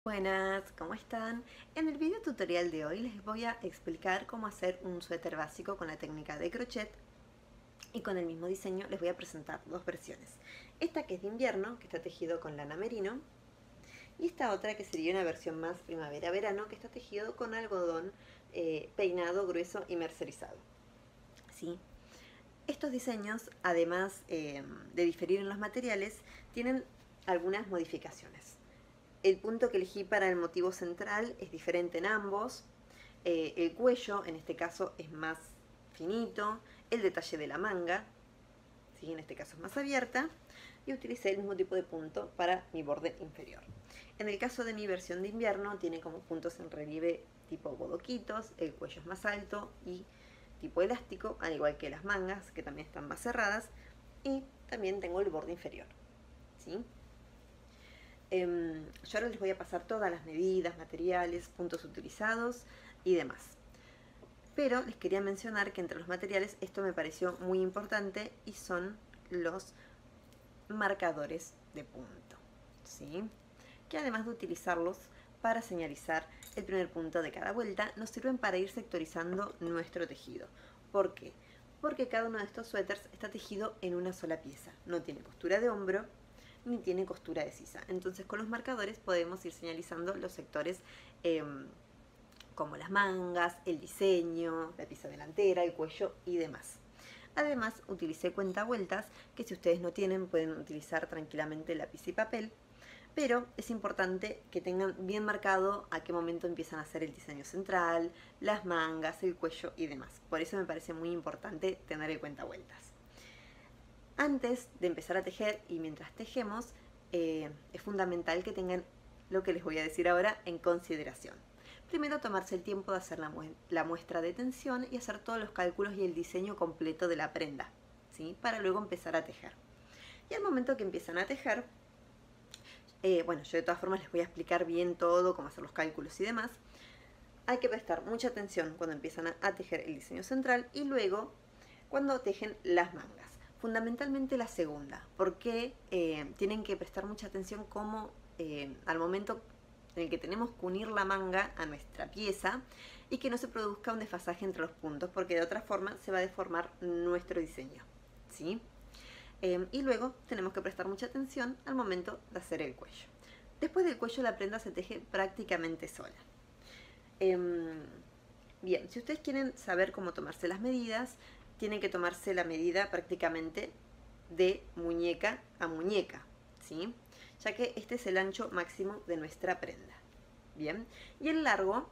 Buenas, ¿cómo están? En el video tutorial de hoy les voy a explicar cómo hacer un suéter básico con la técnica de crochet y con el mismo diseño les voy a presentar dos versiones. Esta que es de invierno, que está tejido con lana merino, y esta otra que sería una versión más primavera-verano, que está tejido con algodón peinado, grueso y mercerizado. ¿Sí? Estos diseños, además de diferir en los materiales, tienen algunas modificaciones. El punto que elegí para el motivo central es diferente en ambos. El cuello, en este caso, es más finito. El detalle de la manga, ¿sí? En este caso es más abierta. Y utilicé el mismo tipo de punto para mi borde inferior. En el caso de mi versión de invierno, tiene como puntos en relieve tipo bodoquitos. El cuello es más alto y tipo elástico, al igual que las mangas, que también están más cerradas. Y también tengo el borde inferior, ¿sí? Yo ahora les voy a pasar todas las medidas, materiales, puntos utilizados y demás. Pero les quería mencionar que entre los materiales esto me pareció muy importante y son los marcadores de punto, ¿sí? Que además de utilizarlos para señalizar el primer punto de cada vuelta, nos sirven para ir sectorizando nuestro tejido. ¿Por qué? Porque cada uno de estos suéteres está tejido en una sola pieza. No tiene costura de hombro ni tiene costura de sisa. Entonces con los marcadores podemos ir señalizando los sectores como las mangas, el diseño, la pieza delantera, el cuello y demás. Además utilicé cuentavueltas que si ustedes no tienen pueden utilizar tranquilamente lápiz y papel, pero es importante que tengan bien marcado a qué momento empiezan a hacer el diseño central, las mangas, el cuello y demás. Por eso me parece muy importante tener el cuentavueltas. Antes de empezar a tejer y mientras tejemos, es fundamental que tengan lo que les voy a decir ahora en consideración. Primero, tomarse el tiempo de hacer la muestra de tensión y hacer todos los cálculos y el diseño completo de la prenda, ¿sí? Para luego empezar a tejer. Y al momento que empiezan a tejer, bueno, yo de todas formas les voy a explicar bien todo, cómo hacer los cálculos y demás. Hay que prestar mucha atención cuando empiezan a tejer el diseño central y luego cuando tejen las mangas. Fundamentalmente la segunda, porque tienen que prestar mucha atención como al momento en el que tenemos que unir la manga a nuestra pieza y que no se produzca un desfasaje entre los puntos, porque de otra forma se va a deformar nuestro diseño, ¿sí? Y luego tenemos que prestar mucha atención al momento de hacer el cuello. Después del cuello la prenda se teje prácticamente sola. Bien, si ustedes quieren saber cómo tomarse las medidas, tienen que tomarse la medida prácticamente de muñeca a muñeca, ¿sí? Ya que este es el ancho máximo de nuestra prenda. Bien, y el largo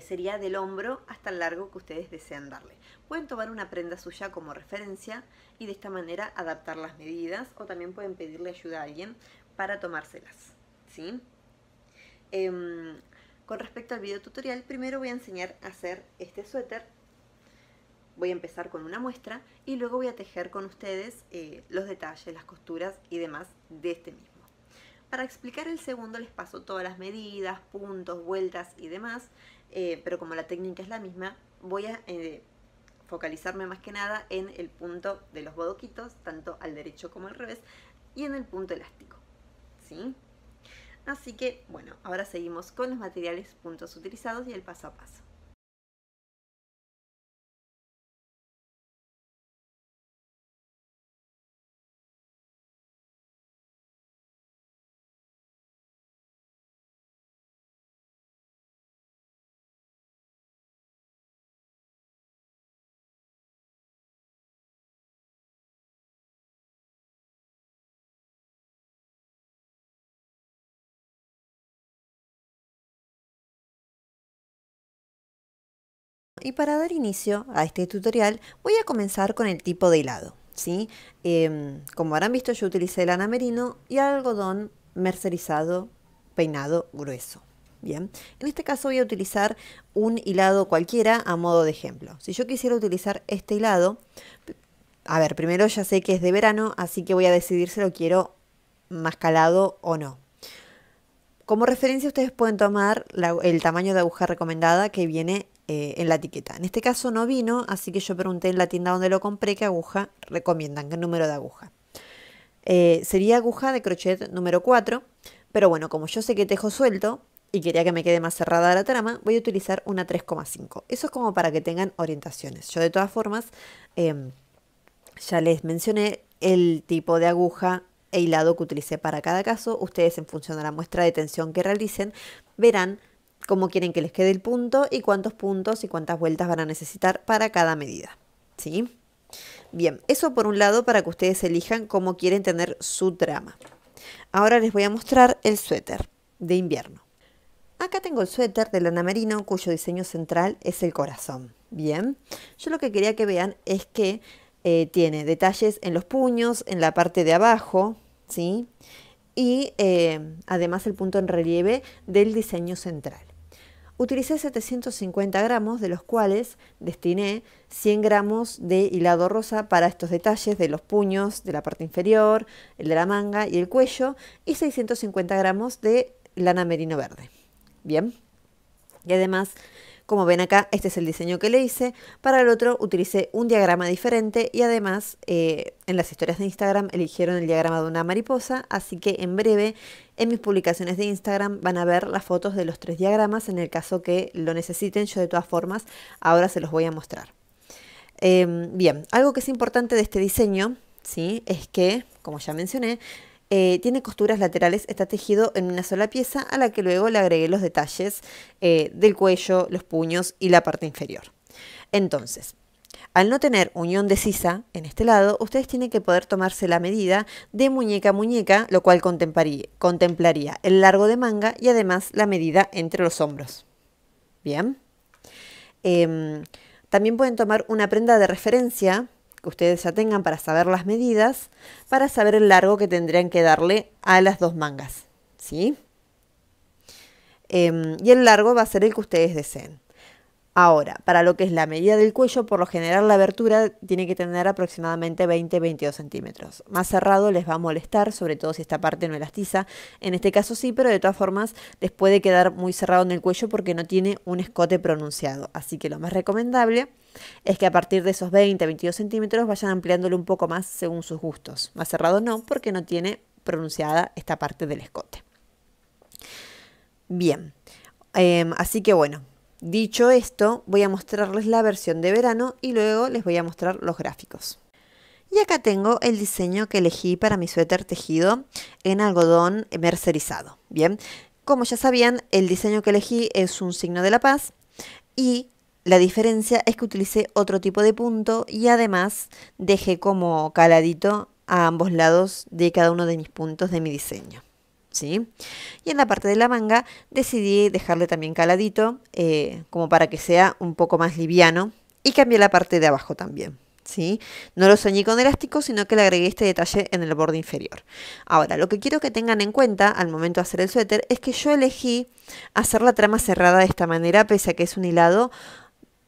sería del hombro hasta el largo que ustedes desean darle. Pueden tomar una prenda suya como referencia y de esta manera adaptar las medidas, o también pueden pedirle ayuda a alguien para tomárselas, ¿sí? Con respecto al video tutorial, primero voy a enseñar a hacer este suéter. Voy a empezar con una muestra y luego voy a tejer con ustedes los detalles, las costuras y demás de este mismo. Para explicar el segundo les paso todas las medidas, puntos, vueltas y demás, pero como la técnica es la misma, voy a focalizarme más que nada en el punto de los bodoquitos, tanto al derecho como al revés, y en el punto elástico, ¿sí? Así que, bueno, ahora seguimos con los materiales, puntos utilizados y el paso a paso. Y para dar inicio a este tutorial voy a comenzar con el tipo de hilado, ¿sí? Como habrán visto, yo utilicé lana merino y algodón mercerizado peinado grueso. Bien, en este caso voy a utilizar un hilado cualquiera a modo de ejemplo. Si yo quisiera utilizar este hilado, a ver, primero ya sé que es de verano, así que voy a decidir si lo quiero más calado o no. Como referencia ustedes pueden tomar el tamaño de aguja recomendada que viene en la etiqueta. En este caso no vino, así que yo pregunté en la tienda donde lo compré qué aguja recomiendan, qué número de aguja. Sería aguja de crochet número 4. Pero bueno, como yo sé que tejo suelto y quería que me quede más cerrada la trama, voy a utilizar una 3,5. Eso es como para que tengan orientaciones. Yo de todas formas, em, ya les mencioné el tipo de aguja e hilado que utilicé para cada caso. Ustedes, en función de la muestra de tensión que realicen, verán cómo quieren que les quede el punto y cuántos puntos y cuántas vueltas van a necesitar para cada medida. ¿Sí? Bien, eso por un lado para que ustedes elijan cómo quieren tener su trama. Ahora les voy a mostrar el suéter de invierno. Acá tengo el suéter de lana merino cuyo diseño central es el corazón. Bien, yo lo que quería que vean es que tiene detalles en los puños, en la parte de abajo, ¿sí? Y además el punto en relieve del diseño central. Utilicé 750 gramos, de los cuales destiné 100 gramos de hilado rosa para estos detalles de los puños, de la parte inferior, el de la manga y el cuello, y 650 gramos de lana merino verde. Bien, y además, como ven acá, este es el diseño que le hice. Para el otro utilicé un diagrama diferente y además en las historias de Instagram eligieron el diagrama de una mariposa, así que en breve en mis publicaciones de Instagram van a ver las fotos de los 3 diagramas en el caso que lo necesiten. Yo de todas formas ahora se los voy a mostrar. Bien, algo que es importante de este diseño, ¿sí? Es que, como ya mencioné, tiene costuras laterales, está tejido en una sola pieza a la que luego le agregué los detalles del cuello, los puños y la parte inferior. Entonces, al no tener unión de sisa en este lado, ustedes tienen que poder tomarse la medida de muñeca a muñeca, lo cual contemplaría el largo de manga y además la medida entre los hombros. Bien. También pueden tomar una prenda de referencia que ustedes ya tengan para saber las medidas, para saber el largo que tendrían que darle a las dos mangas, ¿sí? Y el largo va a ser el que ustedes deseen. Ahora, para lo que es la medida del cuello, por lo general la abertura tiene que tener aproximadamente 20-22 centímetros. Más cerrado les va a molestar, sobre todo si esta parte no elastiza. En este caso sí, pero de todas formas les puede quedar muy cerrado en el cuello porque no tiene un escote pronunciado. Así que lo más recomendable es que a partir de esos 20-22 centímetros vayan ampliándolo un poco más según sus gustos. Más cerrado no, porque no tiene pronunciada esta parte del escote. Bien, así que bueno. Dicho esto, voy a mostrarles la versión de verano y luego les voy a mostrar los gráficos. Y acá tengo el diseño que elegí para mi suéter tejido en algodón mercerizado. Bien, como ya sabían, el diseño que elegí es un signo de la paz y la diferencia es que utilicé otro tipo de punto y además dejé como caladito a ambos lados de cada uno de mis puntos de mi diseño. ¿Sí? Y en la parte de la manga decidí dejarle también caladito como para que sea un poco más liviano y cambié la parte de abajo también. ¿Sí? No lo soñé con elástico, sino que le agregué este detalle en el borde inferior. Ahora, lo que quiero que tengan en cuenta al momento de hacer el suéter es que yo elegí hacer la trama cerrada de esta manera, pese a que es un hilado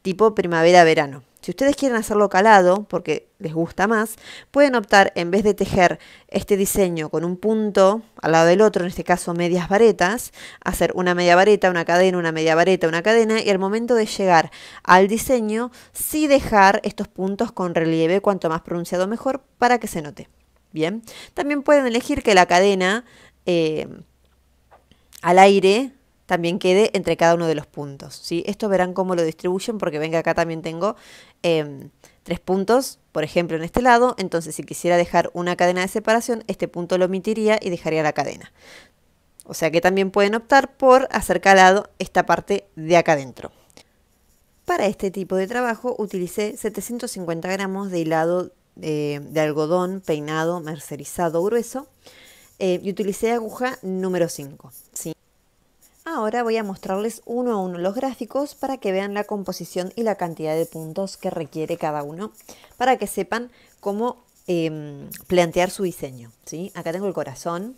tipo primavera-verano. Si ustedes quieren hacerlo calado, porque les gusta más, pueden optar, en vez de tejer este diseño con un punto al lado del otro, en este caso medias varetas, hacer una media vareta, una cadena, una media vareta, una cadena, y al momento de llegar al diseño, sí dejar estos puntos con relieve, cuanto más pronunciado mejor, para que se note. Bien, también pueden elegir que la cadena al aire también quede entre cada uno de los puntos, ¿sí? Esto verán cómo lo distribuyen, porque ven que acá también tengo 3 puntos, por ejemplo, en este lado. Entonces, si quisiera dejar una cadena de separación, este punto lo omitiría y dejaría la cadena. O sea que también pueden optar por hacer calado esta parte de acá adentro. Para este tipo de trabajo utilicé 750 gramos de hilado de algodón peinado mercerizado grueso y utilicé aguja número 5, ¿sí? Ahora voy a mostrarles uno a uno los gráficos para que vean la composición y la cantidad de puntos que requiere cada uno, para que sepan cómo plantear su diseño, ¿sí? Acá tengo el corazón,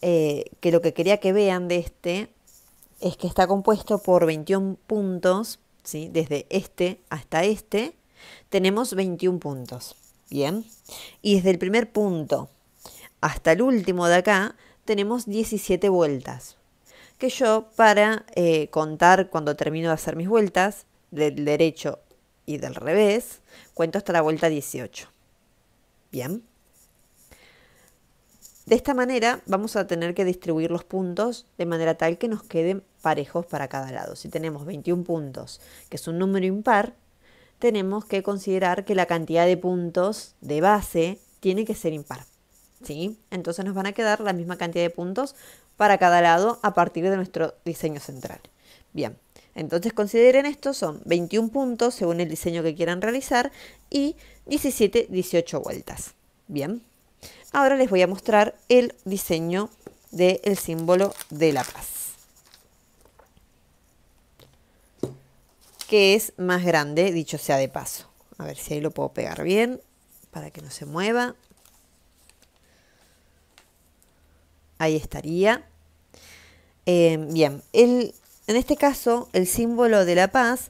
que lo que quería que vean de este es que está compuesto por 21 puntos, ¿sí? Desde este hasta este tenemos 21 puntos, ¿bien? Y desde el primer punto hasta el último de acá tenemos 17 vueltas, que yo para contar cuando termino de hacer mis vueltas, del derecho y del revés, cuento hasta la vuelta 18. Bien. De esta manera vamos a tener que distribuir los puntos de manera tal que nos queden parejos para cada lado. Si tenemos 21 puntos, que es un número impar, tenemos que considerar que la cantidad de puntos de base tiene que ser impar, ¿sí? Entonces nos van a quedar la misma cantidad de puntos para cada lado a partir de nuestro diseño central. Bien, entonces consideren esto, son 21 puntos según el diseño que quieran realizar y 17, 18 vueltas. Bien, ahora les voy a mostrar el diseño del símbolo de la paz, que es más grande, dicho sea de paso. A ver si ahí lo puedo pegar bien para que no se mueva. Ahí estaría. Bien, en este caso el símbolo de la paz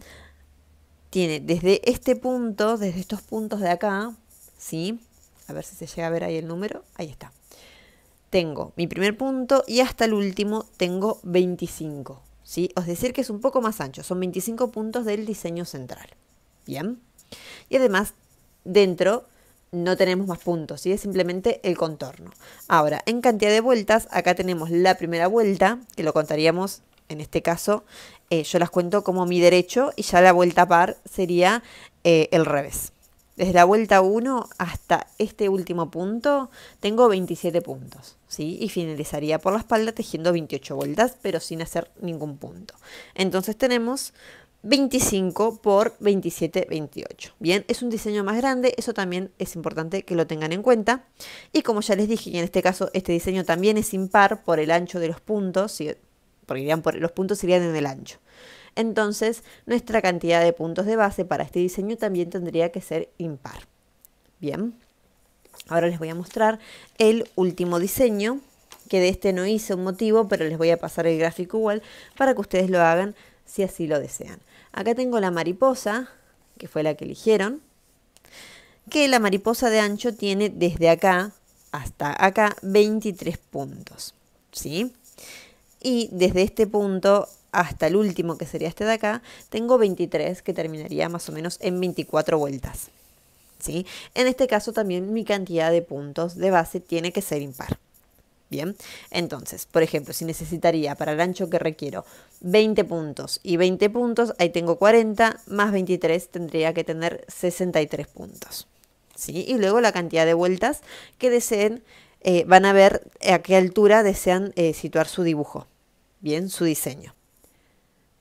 tiene desde este punto, desde estos puntos de acá, ¿sí? A ver si se llega a ver ahí el número. Ahí está. Tengo mi primer punto y hasta el último tengo 25. ¿Sí? Es decir, que es un poco más ancho. Son 25 puntos del diseño central. Bien. Y además, dentro no tenemos más puntos, ¿sí? Es simplemente el contorno. Ahora, en cantidad de vueltas, acá tenemos la primera vuelta, que lo contaríamos, en este caso, yo las cuento como mi derecho y ya la vuelta par sería el revés. Desde la vuelta 1 hasta este último punto tengo 27 puntos, ¿sí? Y finalizaría por la espalda tejiendo 28 vueltas, pero sin hacer ningún punto. Entonces tenemos 25 por 27, 28. Bien, es un diseño más grande, eso también es importante que lo tengan en cuenta. Y como ya les dije, y en este caso este diseño también es impar por el ancho de los puntos, ¿sí? Porque los puntos irían en el ancho. Entonces, nuestra cantidad de puntos de base para este diseño también tendría que ser impar. Bien, ahora les voy a mostrar el último diseño, que de este no hice un motivo, pero les voy a pasar el gráfico igual para que ustedes lo hagan si así lo desean. Acá tengo la mariposa, que fue la que eligieron, que la mariposa de ancho tiene desde acá hasta acá 23 puntos, ¿sí? Y desde este punto hasta el último, que sería este de acá, tengo 23, que terminaría más o menos en 24 vueltas, ¿sí? En este caso también mi cantidad de puntos de base tiene que ser impar. Bien, entonces, por ejemplo, si necesitaría para el ancho que requiero 20 puntos y 20 puntos, ahí tengo 40, más 23 tendría que tener 63 puntos, ¿sí? Y luego la cantidad de vueltas que deseen, van a ver a qué altura desean situar su dibujo, bien, su diseño.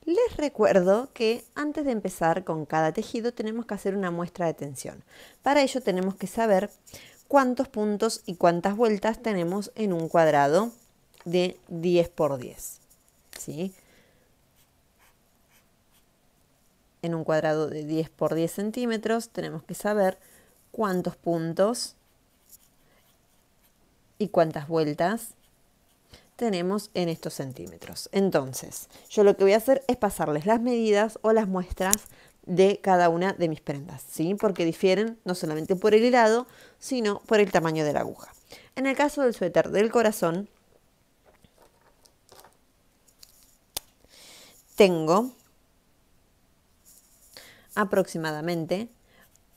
Les recuerdo que antes de empezar con cada tejido tenemos que hacer una muestra de tensión. Para ello tenemos que saber cuántos puntos y cuántas vueltas tenemos en un cuadrado de 10 por 10. ¿Sí? En un cuadrado de 10 por 10 centímetros tenemos que saber cuántos puntos y cuántas vueltas tenemos en estos centímetros. Entonces, yo lo que voy a hacer es pasarles las medidas o las muestras de cada una de mis prendas, ¿sí? Porque difieren no solamente por el hilado, sino por el tamaño de la aguja. En el caso del suéter del corazón, tengo aproximadamente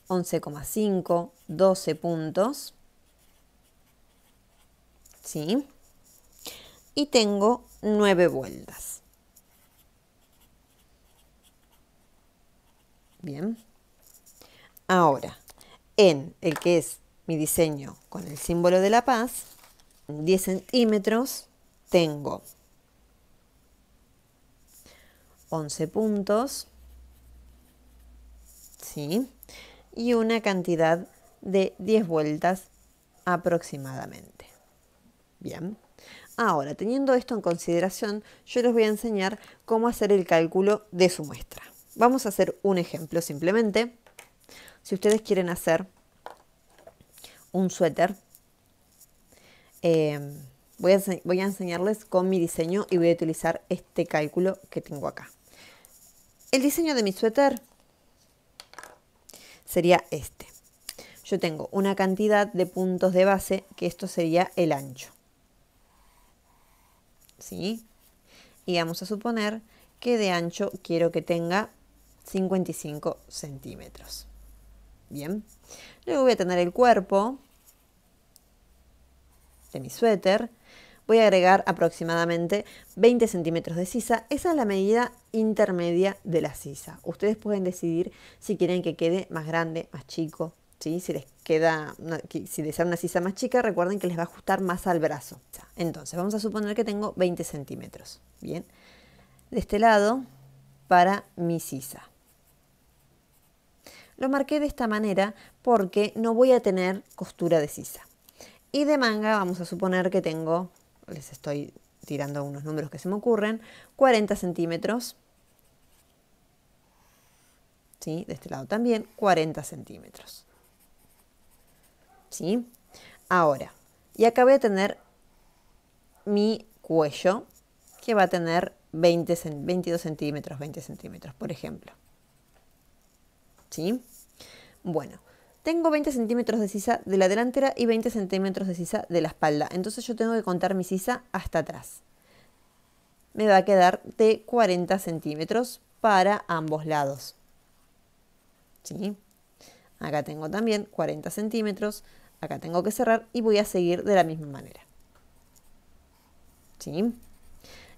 11,5, 12 puntos, ¿sí? Y tengo 9 vueltas. Bien. Ahora, en el que es mi diseño con el símbolo de la paz, 10 centímetros, tengo 11 puntos, ¿sí? Y una cantidad de 10 vueltas aproximadamente. Bien. Ahora, teniendo esto en consideración, yo les voy a enseñar cómo hacer el cálculo de su muestra. Vamos a hacer un ejemplo simplemente. Si ustedes quieren hacer un suéter, voy a enseñarles con mi diseño y voy a utilizar este cálculo que tengo acá. El diseño de mi suéter sería este. Yo tengo una cantidad de puntos de base, que esto sería el ancho, ¿sí? Y vamos a suponer que de ancho quiero que tenga 55 centímetros. Bien. Luego voy a tener el cuerpo, de mi suéter. Voy a agregar aproximadamente 20 centímetros de sisa. Esa es la medida intermedia de la sisa. Ustedes pueden decidir si quieren que quede más grande, más chico, ¿sí? Si desean una sisa más chica, recuerden que les va a ajustar más al brazo. Entonces, vamos a suponer que tengo 20 centímetros. Bien, de este lado para mi sisa. Lo marqué de esta manera porque no voy a tener costura de sisa. Y de manga vamos a suponer que tengo, les estoy tirando unos números que se me ocurren, 40 centímetros. ¿Sí? De este lado también 40 centímetros. ¿Sí? Ahora, y acá voy a tener mi cuello, que va a tener 22 centímetros, 20 centímetros, por ejemplo. ¿Sí? Bueno, tengo 20 centímetros de sisa de la delantera y 20 centímetros de sisa de la espalda. Entonces yo tengo que contar mi sisa hasta atrás. Me va a quedar de 40 centímetros para ambos lados. ¿Sí? Acá tengo también 40 centímetros. Acá tengo que cerrar y voy a seguir de la misma manera. ¿Sí?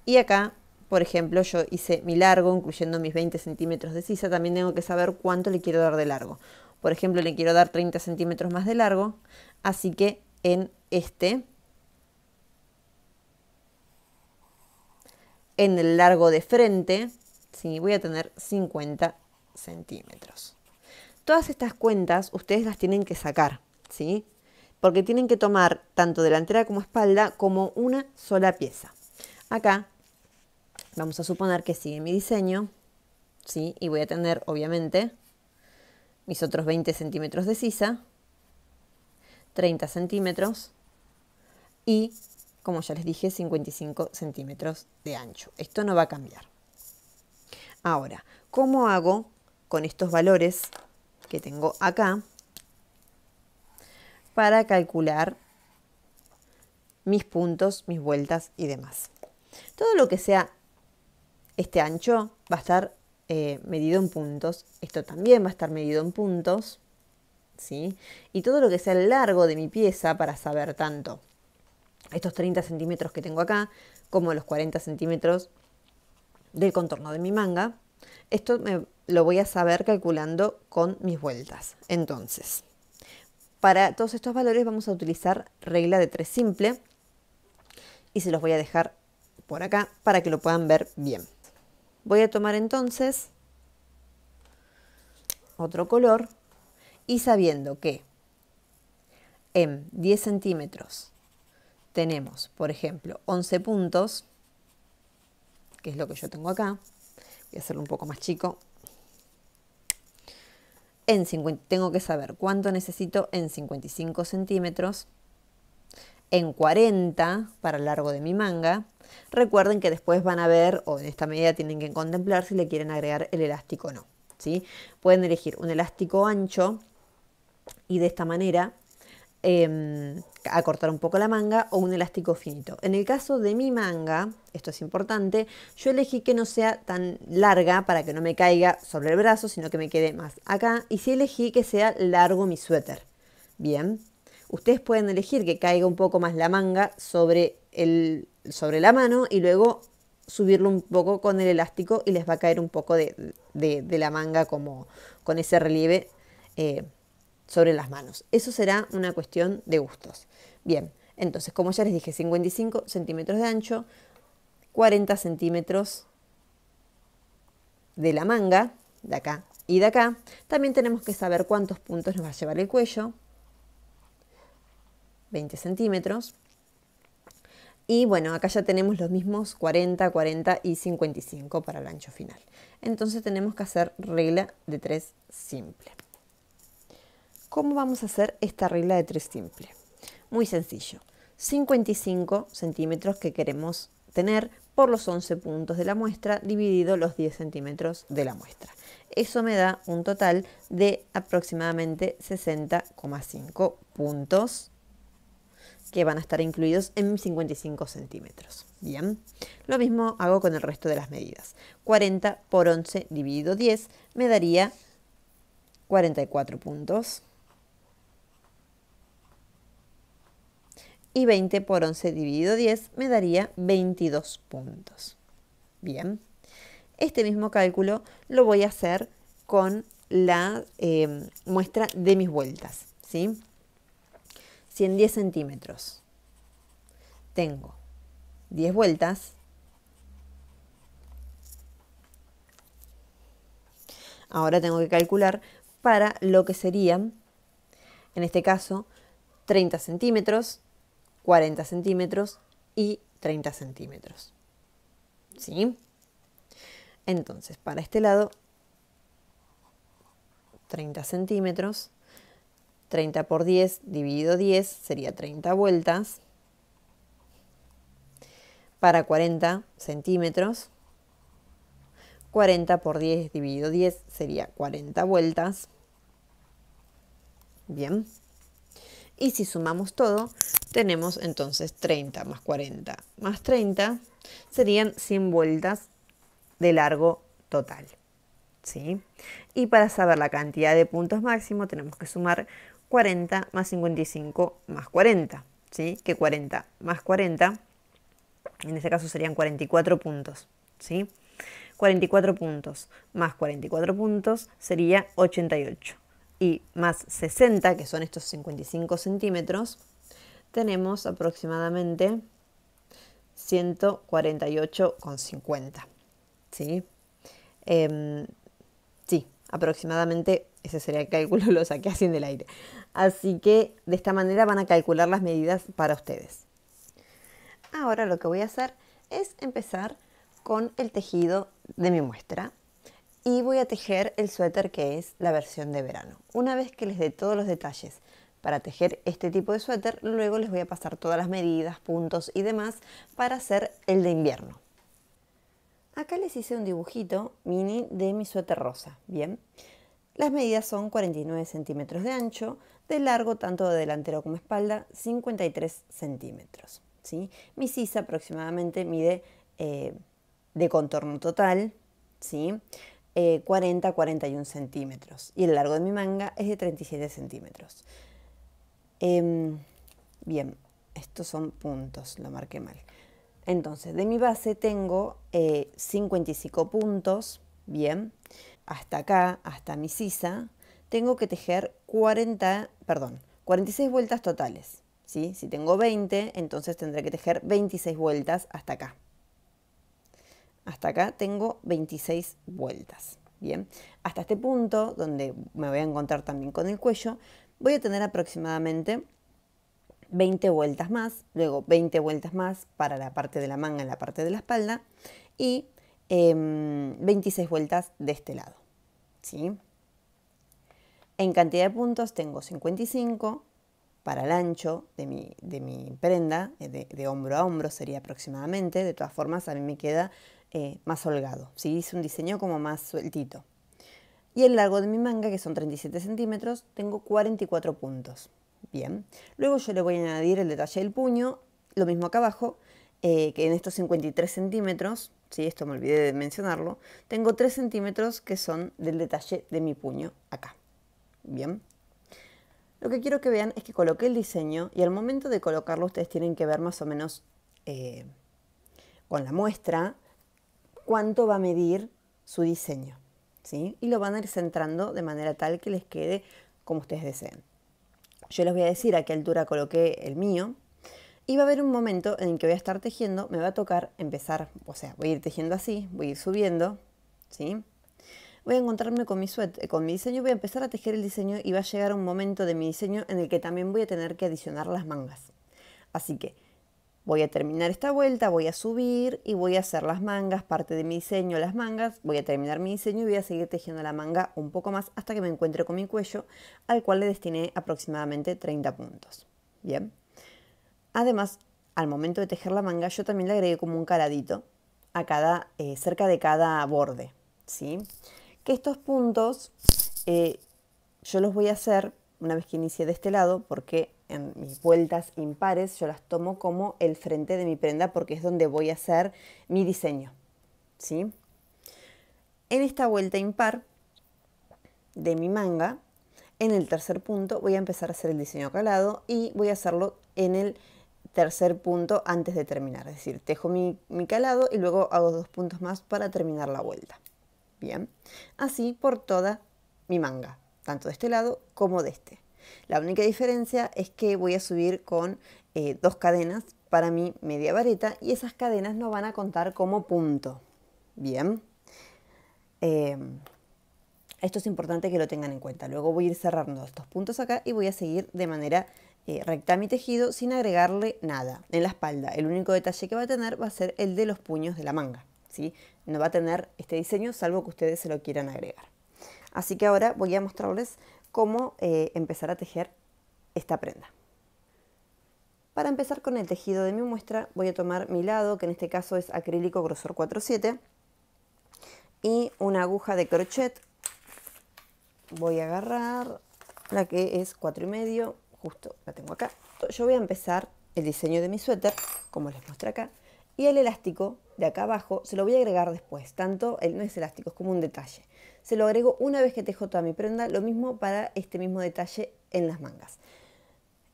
Y acá, por ejemplo, yo hice mi largo, incluyendo mis 20 centímetros de sisa. También tengo que saber cuánto le quiero dar de largo. Por ejemplo, le quiero dar 30 centímetros más de largo. Así que en el largo de frente, ¿sí? Voy a tener 50 centímetros. Todas estas cuentas ustedes las tienen que sacar, ¿sí? Porque tienen que tomar tanto delantera como espalda como una sola pieza. Acá vamos a suponer que sigue mi diseño, ¿sí? Y voy a tener, obviamente, mis otros 20 centímetros de sisa, 30 centímetros y, como ya les dije, 55 centímetros de ancho. Esto no va a cambiar. Ahora, ¿cómo hago con estos valores que tengo acá para calcular mis puntos, mis vueltas y demás? Todo lo que sea este ancho va a estar medido en puntos. Esto también va a estar medido en puntos, ¿sí? Y todo lo que sea el largo de mi pieza, para saber tanto estos 30 centímetros que tengo acá como los 40 centímetros del contorno de mi manga, esto lo voy a saber calculando con mis vueltas. Entonces, para todos estos valores vamos a utilizar regla de 3 simple y se los voy a dejar por acá para que lo puedan ver bien. Voy a tomar entonces otro color y sabiendo que en 10 centímetros tenemos, por ejemplo, 11 puntos, que es lo que yo tengo acá. Voy a hacerlo un poco más chico. Tengo que saber cuánto necesito en 55 centímetros, en 40 para el largo de mi manga. Recuerden que después van a ver, o en esta medida tienen que contemplar si le quieren agregar el elástico o no, ¿sí? Pueden elegir un elástico ancho y de esta manera acortar un poco la manga, o un elástico finito. En el caso de mi manga, esto es importante, yo elegí que no sea tan larga para que no me caiga sobre el brazo, sino que me quede más acá, y sí elegí que sea largo mi suéter. Bien, ustedes pueden elegir que caiga un poco más la manga sobre la mano y luego subirlo un poco con el elástico y les va a caer un poco de la manga como con ese relieve sobre las manos. Eso será una cuestión de gustos. Bien, entonces, como ya les dije, 55 centímetros de ancho, 40 centímetros de la manga, de acá y de acá. También tenemos que saber cuántos puntos nos va a llevar el cuello. 20 centímetros. Y bueno, acá ya tenemos los mismos 40, 40 y 55 para el ancho final. Entonces tenemos que hacer regla de 3 simple. ¿Cómo vamos a hacer esta regla de 3 simple? Muy sencillo. 55 centímetros que queremos tener por los 11 puntos de la muestra dividido los 10 centímetros de la muestra. Eso me da un total de aproximadamente 60,5 puntos que van a estar incluidos en mis 55 centímetros. Bien, lo mismo hago con el resto de las medidas. 40 por 11 dividido 10 me daría 44 puntos. y 20 por 11 dividido 10 me daría 22 puntos. Bien, este mismo cálculo lo voy a hacer con la muestra de mis vueltas, ¿sí? Si en 10 centímetros tengo 10 vueltas, ahora tengo que calcular para lo que serían, en este caso, 30 centímetros, 40 centímetros y 30 centímetros. ¿Sí? Entonces, para este lado, 30 centímetros, 30 por 10 dividido 10 sería 30 vueltas. Para 40 centímetros, 40 por 10 dividido 10 sería 40 vueltas. Bien. Y si sumamos todo, tenemos entonces 30 más 40 más 30, serían 100 vueltas de largo total. ¿Sí? Y para saber la cantidad de puntos máximo, tenemos que sumar 40 más 55 más 40. ¿Sí? Que 40 más 40, en este caso serían 44 puntos. ¿Sí? 44 puntos más 44 puntos sería 88. Y más 60, que son estos 55 centímetros, tenemos aproximadamente 148,50. ¿Sí? Sí, aproximadamente ese sería el cálculo, lo saqué así del aire. Así que de esta manera van a calcular las medidas para ustedes. Ahora lo que voy a hacer es empezar con el tejido de mi muestra. Y voy a tejer el suéter que es la versión de verano. Una vez que les dé todos los detalles para tejer este tipo de suéter, luego les voy a pasar todas las medidas, puntos y demás para hacer el de invierno. Acá les hice un dibujito mini de mi suéter rosa. Bien, las medidas son 49 centímetros de ancho, de largo tanto de delantero como espalda, 53 centímetros. ¿Sí? Mi sisa aproximadamente mide de contorno total, ¿sí? 40 a 41 centímetros y el largo de mi manga es de 37 centímetros. Bien, estos son puntos, lo marqué mal. Entonces, de mi base tengo 55 puntos, bien, hasta acá, hasta mi sisa, tengo que tejer 46 vueltas totales. ¿Sí? Si tengo 20, entonces tendré que tejer 26 vueltas hasta acá. Hasta acá tengo 26 vueltas. Bien, hasta este punto, donde me voy a encontrar también con el cuello, voy a tener aproximadamente 20 vueltas más, luego 20 vueltas más para la parte de la manga y la parte de la espalda, y 26 vueltas de este lado. ¿Sí? En cantidad de puntos tengo 55 para el ancho de mi prenda, de hombro a hombro sería aproximadamente. De todas formas, a mí me queda más holgado, ¿sí? Hice un diseño como más sueltito. Y el largo de mi manga, que son 37 centímetros, tengo 44 puntos. Bien, luego yo le voy a añadir el detalle del puño, lo mismo acá abajo, que en estos 53 centímetros, ¿sí? Esto me olvidé de mencionarlo, tengo 3 centímetros que son del detalle de mi puño acá. Bien. Lo que quiero que vean es que coloqué el diseño y al momento de colocarlo ustedes tienen que ver más o menos con la muestra cuánto va a medir su diseño, ¿sí? Y lo van a ir centrando de manera tal que les quede como ustedes deseen. Yo les voy a decir a qué altura coloqué el mío y va a haber un momento en el que voy a estar tejiendo, me va a tocar empezar, o sea, voy a ir tejiendo así, voy a ir subiendo, ¿sí? Voy a encontrarme con mi diseño, voy a empezar a tejer el diseño y va a llegar un momento de mi diseño en el que también voy a tener que adicionar las mangas. Así que voy a terminar esta vuelta, voy a subir y voy a hacer las mangas, parte de mi diseño, las mangas, voy a terminar mi diseño y voy a seguir tejiendo la manga un poco más hasta que me encuentre con mi cuello, al cual le destiné aproximadamente 30 puntos. Bien. Además, al momento de tejer la manga, yo también le agregué como un caladito a cerca de cada borde, ¿sí? Que estos puntos yo los voy a hacer una vez que inicie de este lado, porque en mis vueltas impares yo las tomo como el frente de mi prenda porque es donde voy a hacer mi diseño, ¿sí? En esta vuelta impar de mi manga, en el tercer punto voy a empezar a hacer el diseño calado y voy a hacerlo en el tercer punto antes de terminar. Es decir, tejo mi calado y luego hago 2 puntos más para terminar la vuelta. Bien, así por toda mi manga, tanto de este lado como de este. La única diferencia es que voy a subir con 2 cadenas para mi media vareta y esas cadenas no van a contar como punto. Bien, esto es importante que lo tengan en cuenta. Luego voy a ir cerrando estos puntos acá y voy a seguir de manera recta mi tejido sin agregarle nada. En la espalda el único detalle que va a tener va a ser el de los puños de la manga, ¿sí? No va a tener este diseño salvo que ustedes se lo quieran agregar. Así que ahora voy a mostrarles cómo empezar a tejer esta prenda. Para empezar con el tejido de mi muestra voy a tomar mi lado, que en este caso es acrílico grosor 4/7, y una aguja de crochet. Voy a agarrar la que es 4,5, justo la tengo acá. Yo voy a empezar el diseño de mi suéter, como les muestro acá, y el elástico de acá abajo se lo voy a agregar después. Tanto, no es elástico, es como un detalle. Se lo agrego una vez que tejo toda mi prenda, lo mismo para este mismo detalle en las mangas.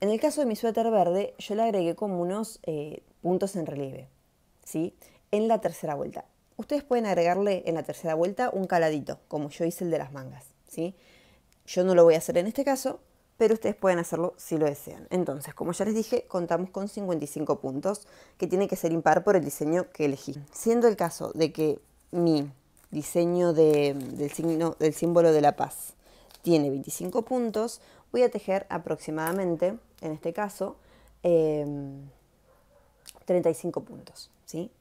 En el caso de mi suéter verde, yo le agregué como unos puntos en relieve, ¿sí? En la tercera vuelta. Ustedes pueden agregarle en la tercera vuelta un caladito, como yo hice el de las mangas, ¿sí? Yo no lo voy a hacer en este caso, pero ustedes pueden hacerlo si lo desean. Entonces, como ya les dije, contamos con 55 puntos, que tiene que ser impar por el diseño que elegí. Siendo el caso de que mi diseño del símbolo de la paz tiene 25 puntos, voy a tejer aproximadamente, en este caso, 35 puntos, ¿sí?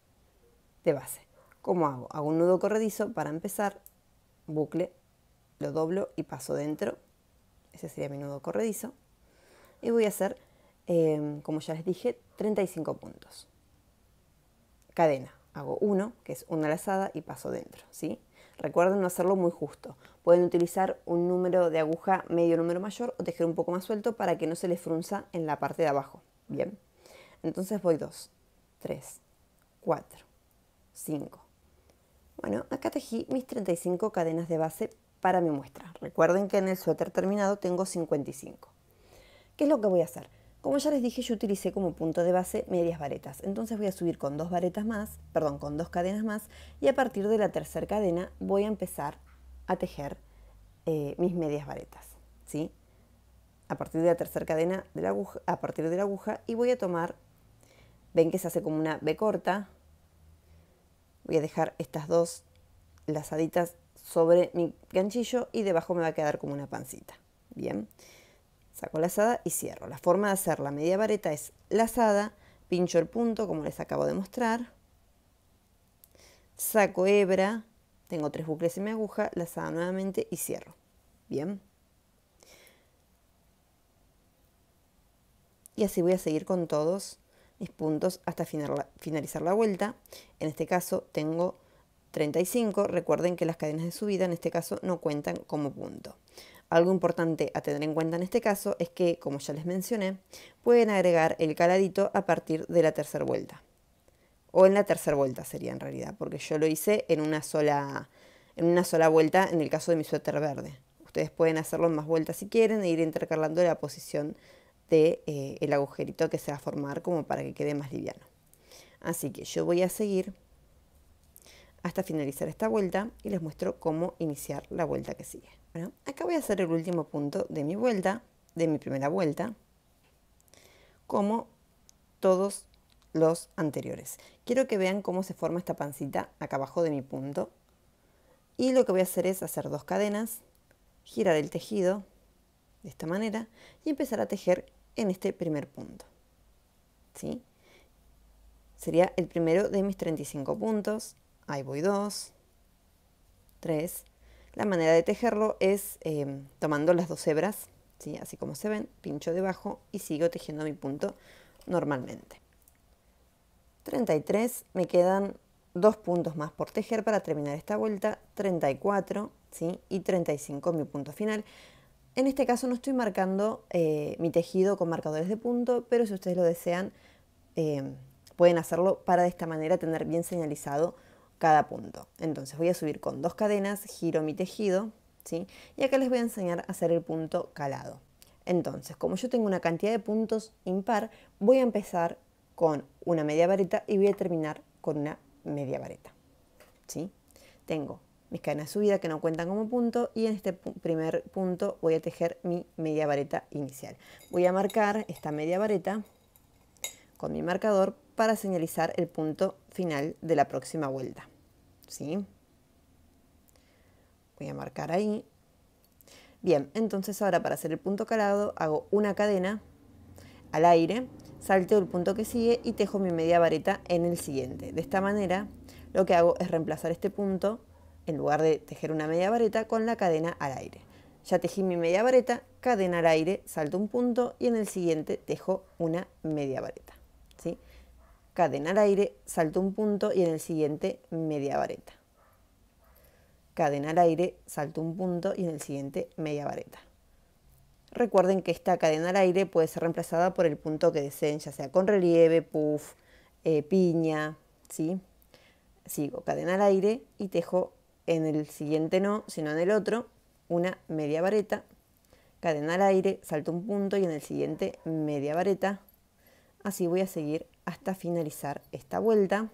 De base. ¿Cómo hago? Hago un nudo corredizo para empezar, bucle, lo doblo y paso dentro. Ese sería mi nudo corredizo. Y voy a hacer, como ya les dije, 35 puntos. Cadena. Hago 1, que es una lazada, y paso dentro, ¿sí? Recuerden no hacerlo muy justo. Pueden utilizar un número de aguja medio número mayor o tejer un poco más suelto para que no se les frunza en la parte de abajo. Bien. Entonces voy 2, 3, 4, 5. Bueno, acá tejí mis 35 cadenas de base para mi muestra. Recuerden que en el suéter terminado tengo 55. ¿Qué es lo que voy a hacer? Como ya les dije, yo utilicé como punto de base medias varetas. Entonces voy a subir con 2 varetas más, perdón, con 2 cadenas más, y a partir de la tercera cadena voy a empezar a tejer mis medias varetas, ¿sí? A partir de la tercera cadena de la aguja, a partir de la aguja, y voy a tomar, ven que se hace como una B corta. Voy a dejar estas 2 lazaditas sobre mi ganchillo y debajo me va a quedar como una pancita. Bien, saco lazada y cierro. La forma de hacer la media vareta es lazada, pincho el punto como les acabo de mostrar, saco hebra, tengo 3 bucles en mi aguja, lazada nuevamente y cierro. Bien. Y así voy a seguir con todos mis puntos hasta finalizar la vuelta. En este caso tengo 35. Recuerden que las cadenas de subida en este caso no cuentan como punto. Algo importante a tener en cuenta en este caso es que, como ya les mencioné, pueden agregar el caladito a partir de la tercera vuelta. O en la tercera vuelta sería en realidad, porque yo lo hice en una sola vuelta en el caso de mi suéter verde. Ustedes pueden hacerlo en más vueltas si quieren e ir intercalando la posición de el agujerito que se va a formar como para que quede más liviano. Así que yo voy a seguir hasta finalizar esta vuelta y les muestro cómo iniciar la vuelta que sigue. Bueno, acá voy a hacer el último punto de mi vuelta, de mi primera vuelta, como todos los anteriores. Quiero que vean cómo se forma esta pancita acá abajo de mi punto. Y lo que voy a hacer es hacer 2 cadenas, girar el tejido de esta manera y empezar a tejer en este primer punto, ¿sí? Sería el primero de mis 35 puntos. Ahí voy 2, 3. La manera de tejerlo es tomando las 2 hebras, ¿sí? Así como se ven, pincho debajo y sigo tejiendo mi punto normalmente. 33, me quedan 2 puntos más por tejer para terminar esta vuelta, 34, ¿sí? Y 35 mi punto final. En este caso no estoy marcando mi tejido con marcadores de punto, pero si ustedes lo desean, pueden hacerlo para de esta manera tener bien señalizado cada punto. Entonces voy a subir con 2 cadenas, giro mi tejido, ¿sí? Y acá les voy a enseñar a hacer el punto calado. Entonces, como yo tengo una cantidad de puntos impar, voy a empezar con una media vareta y voy a terminar con una media vareta, ¿sí? Tengo mis cadenas de subida que no cuentan como punto y en este primer punto voy a tejer mi media vareta inicial. Voy a marcar esta media vareta con mi marcador para señalizar el punto final de la próxima vuelta, ¿sí? Voy a marcar ahí. Bien, entonces ahora para hacer el punto calado hago una cadena al aire, salteo el punto que sigue y tejo mi media vareta en el siguiente. De esta manera lo que hago es reemplazar este punto, en lugar de tejer una media vareta, con la cadena al aire. Ya tejí mi media vareta, cadena al aire, salto un punto y en el siguiente tejo una media vareta, ¿sí? Cadena al aire, salto un punto y en el siguiente media vareta. Cadena al aire, salto un punto y en el siguiente media vareta. Recuerden que esta cadena al aire puede ser reemplazada por el punto que deseen, ya sea con relieve, puff, piña, ¿sí? Sigo cadena al aire y tejo en el siguiente no, sino en el otro, una media vareta, cadena al aire, salto un punto y en el siguiente media vareta. Así voy a seguir hasta finalizar esta vuelta.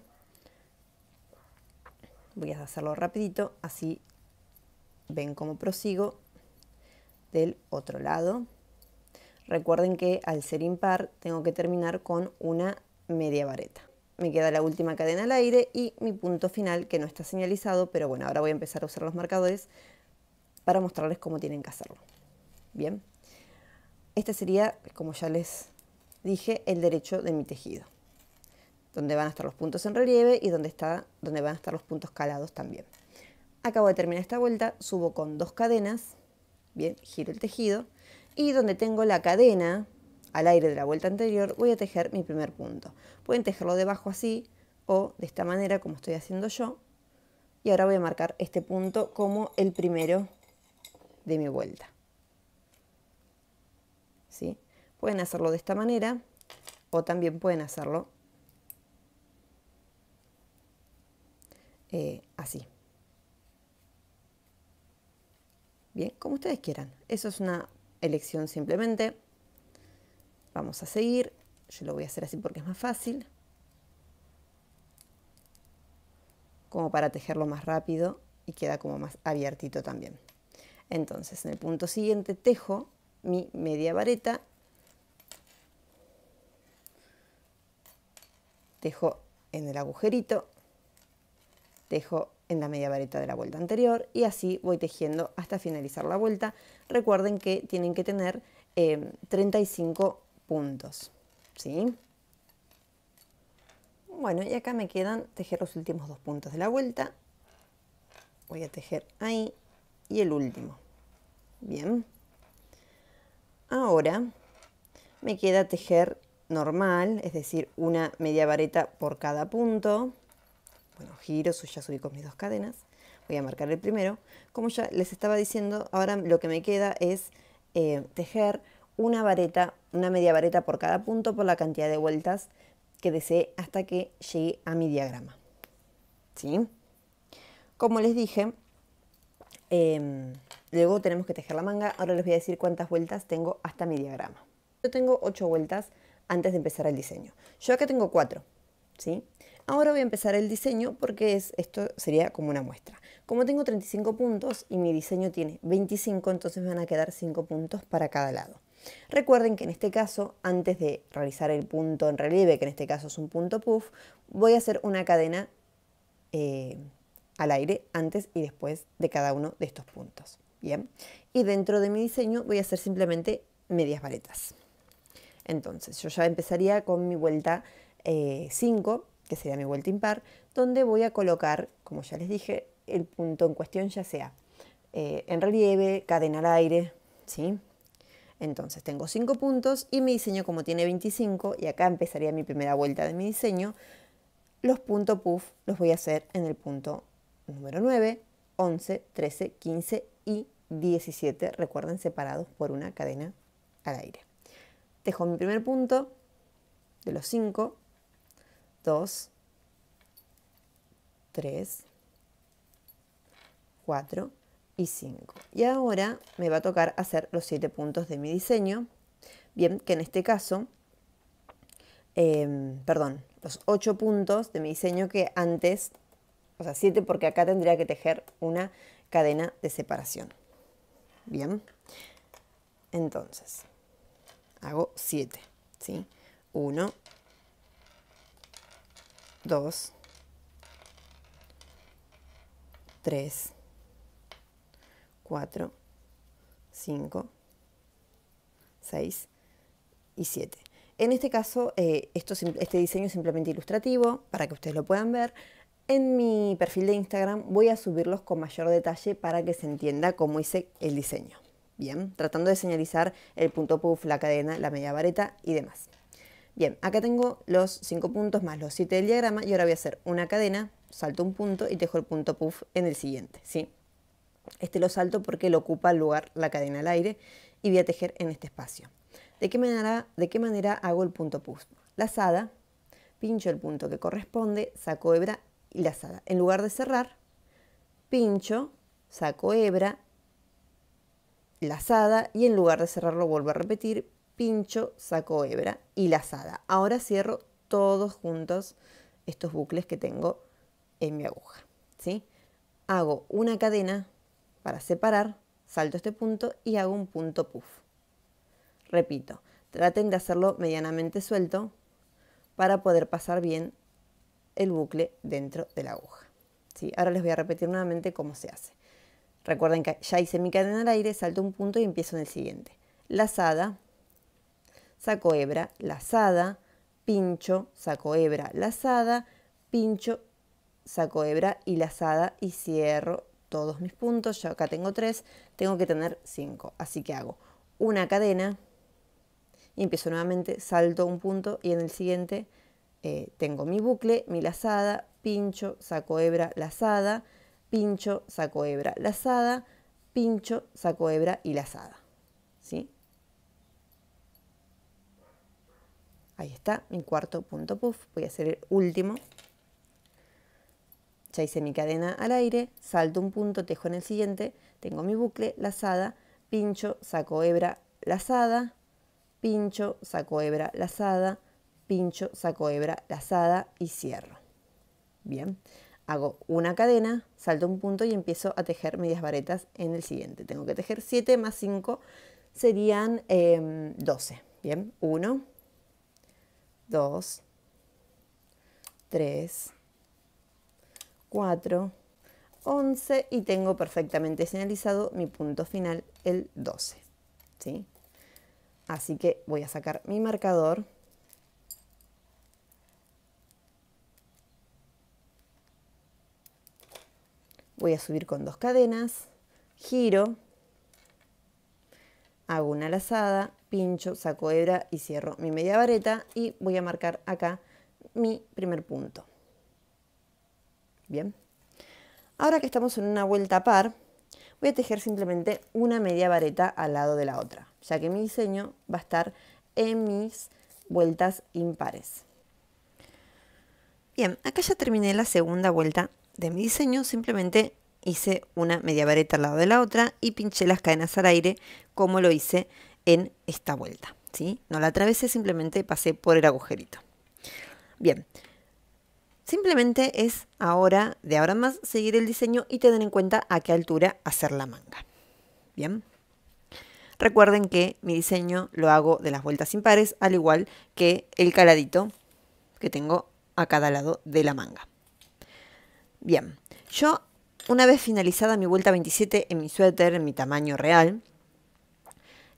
Voy a hacerlo rapidito, así ven cómo prosigo del otro lado. Recuerden que al ser impar tengo que terminar con una media vareta. Me queda la última cadena al aire y mi punto final, que no está señalizado, pero bueno, ahora voy a empezar a usar los marcadores para mostrarles cómo tienen que hacerlo. Bien, este sería, como ya les dije, el derecho de mi tejido, donde van a estar los puntos en relieve y donde van a estar los puntos calados también. Acabo de terminar esta vuelta, subo con 2 cadenas, bien, giro el tejido, y donde tengo la cadena al aire de la vuelta anterior, voy a tejer mi primer punto. Pueden tejerlo debajo así, o de esta manera, como estoy haciendo yo, y ahora voy a marcar este punto como el primero de mi vuelta, ¿sí? Pueden hacerlo de esta manera, o también pueden hacerlo así. Bien, como ustedes quieran. Eso es una elección simplemente. Vamos a seguir. Yo lo voy a hacer así porque es más fácil. Como para tejerlo más rápido y queda como más abiertito también. Entonces, en el punto siguiente tejo mi media vareta. Tejo en el agujerito. Tejo en la media vareta de la vuelta anterior y así voy tejiendo hasta finalizar la vuelta. Recuerden que tienen que tener 35 puntos, ¿sí? Bueno, y acá me quedan tejer los últimos 2 puntos de la vuelta. Voy a tejer ahí y el último. Bien. Ahora me queda tejer normal, es decir, una media vareta por cada punto. Bueno, giro, ya subí con mis 2 cadenas. Voy a marcar el primero. Como ya les estaba diciendo, ahora lo que me queda es tejer una media vareta por cada punto por la cantidad de vueltas que desee hasta que llegue a mi diagrama, ¿sí? Como les dije, luego tenemos que tejer la manga. Ahora les voy a decir cuántas vueltas tengo hasta mi diagrama. Yo tengo 8 vueltas antes de empezar el diseño. Yo acá tengo 4, ¿sí? Ahora voy a empezar el diseño porque esto sería como una muestra. Como tengo 35 puntos y mi diseño tiene 25, entonces me van a quedar 5 puntos para cada lado. Recuerden que en este caso, antes de realizar el punto en relieve, que en este caso es un punto puff, voy a hacer una cadena al aire antes y después de cada uno de estos puntos. Bien, y dentro de mi diseño voy a hacer simplemente medias varetas. Entonces, yo ya empezaría con mi vuelta 5, que sería mi vuelta impar, donde voy a colocar, como ya les dije, el punto en cuestión, ya sea en relieve, cadena al aire, ¿sí? Entonces tengo 5 puntos y mi diseño, como tiene 25, y acá empezaría mi primera vuelta de mi diseño, los puntos puff los voy a hacer en el punto número 9, 11, 13, 15 y 17, recuerden, separados por una cadena al aire. Tejo mi primer punto de los 5, 2, 3, 4 y 5. Y ahora me va a tocar hacer los 7 puntos de mi diseño. Bien, que en este caso perdón, los 8 puntos de mi diseño que antes, o sea, 7 porque acá tendría que tejer una cadena de separación. Bien, entonces hago 7, ¿sí? 1, 2, 3, 4, 5, 6 y 7. En este caso, este diseño es simplemente ilustrativo para que ustedes lo puedan ver. En mi perfil de Instagram voy a subirlos con mayor detalle para que se entienda cómo hice el diseño. Bien, tratando de señalizar el punto puff, la cadena, la media vareta y demás. Bien, acá tengo los 5 puntos más los 7 del diagrama y ahora voy a hacer una cadena, salto un punto y tejo el punto puff en el siguiente, ¿sí? Este lo salto porque lo ocupa el lugar la cadena al aire y voy a tejer en este espacio. ¿De qué manera hago el punto puff? Lazada, pincho el punto que corresponde, saco hebra y lazada. En lugar de cerrar, pincho, saco hebra, lazada y en lugar de cerrarlo vuelvo a repetir, pincho, saco hebra y lazada. Ahora cierro todos juntos estos bucles que tengo en mi aguja, ¿sí? Hago una cadena para separar, salto este punto y hago un punto puff. Repito, traten de hacerlo medianamente suelto para poder pasar bien el bucle dentro de la aguja, ¿sí? Ahora les voy a repetir nuevamente cómo se hace. Recuerden que ya hice mi cadena al aire, salto un punto y empiezo en el siguiente. Lazada, saco hebra, lazada, pincho, saco hebra, lazada, pincho, saco hebra y lazada y cierro todos mis puntos. Yo acá tengo 3, tengo que tener 5, así que hago una cadena y empiezo nuevamente, salto un punto y en el siguiente tengo mi bucle, mi lazada, pincho, saco hebra, lazada, pincho, saco hebra, lazada, pincho, saco hebra y lazada, ¿sí? Ahí está mi cuarto punto puff. Voy a hacer el último. Ya hice mi cadena al aire, salto un punto, tejo en el siguiente, tengo mi bucle, lazada, pincho, saco hebra, lazada, pincho, saco hebra, lazada, pincho, saco hebra, lazada y cierro. Bien, hago una cadena, salto un punto y empiezo a tejer medias varetas en el siguiente. Tengo que tejer 7 más 5 serían 12. Bien, 1, 2, 3, 4, 11 y tengo perfectamente señalizado mi punto final, el 12, ¿sí? Así que voy a sacar mi marcador. Voy a subir con 2 cadenas, giro, hago una lazada, pincho, saco hebra y cierro mi media vareta y voy a marcar acá mi primer punto. Bien, ahora que estamos en una vuelta par, voy a tejer simplemente una media vareta al lado de la otra, ya que mi diseño va a estar en mis vueltas impares. Bien, acá ya terminé la segunda vuelta de mi diseño, simplemente hice una media vareta al lado de la otra y pinché las cadenas al aire como lo hice en esta vuelta, ¿sí? No la atravesé, simplemente pasé por el agujerito. Bien, simplemente es de ahora en más, seguir el diseño y tener en cuenta a qué altura hacer la manga. Bien. Recuerden que mi diseño lo hago de las vueltas impares, al igual que el caladito que tengo a cada lado de la manga. Bien, yo una vez finalizada mi vuelta 27 en mi suéter, en mi tamaño real,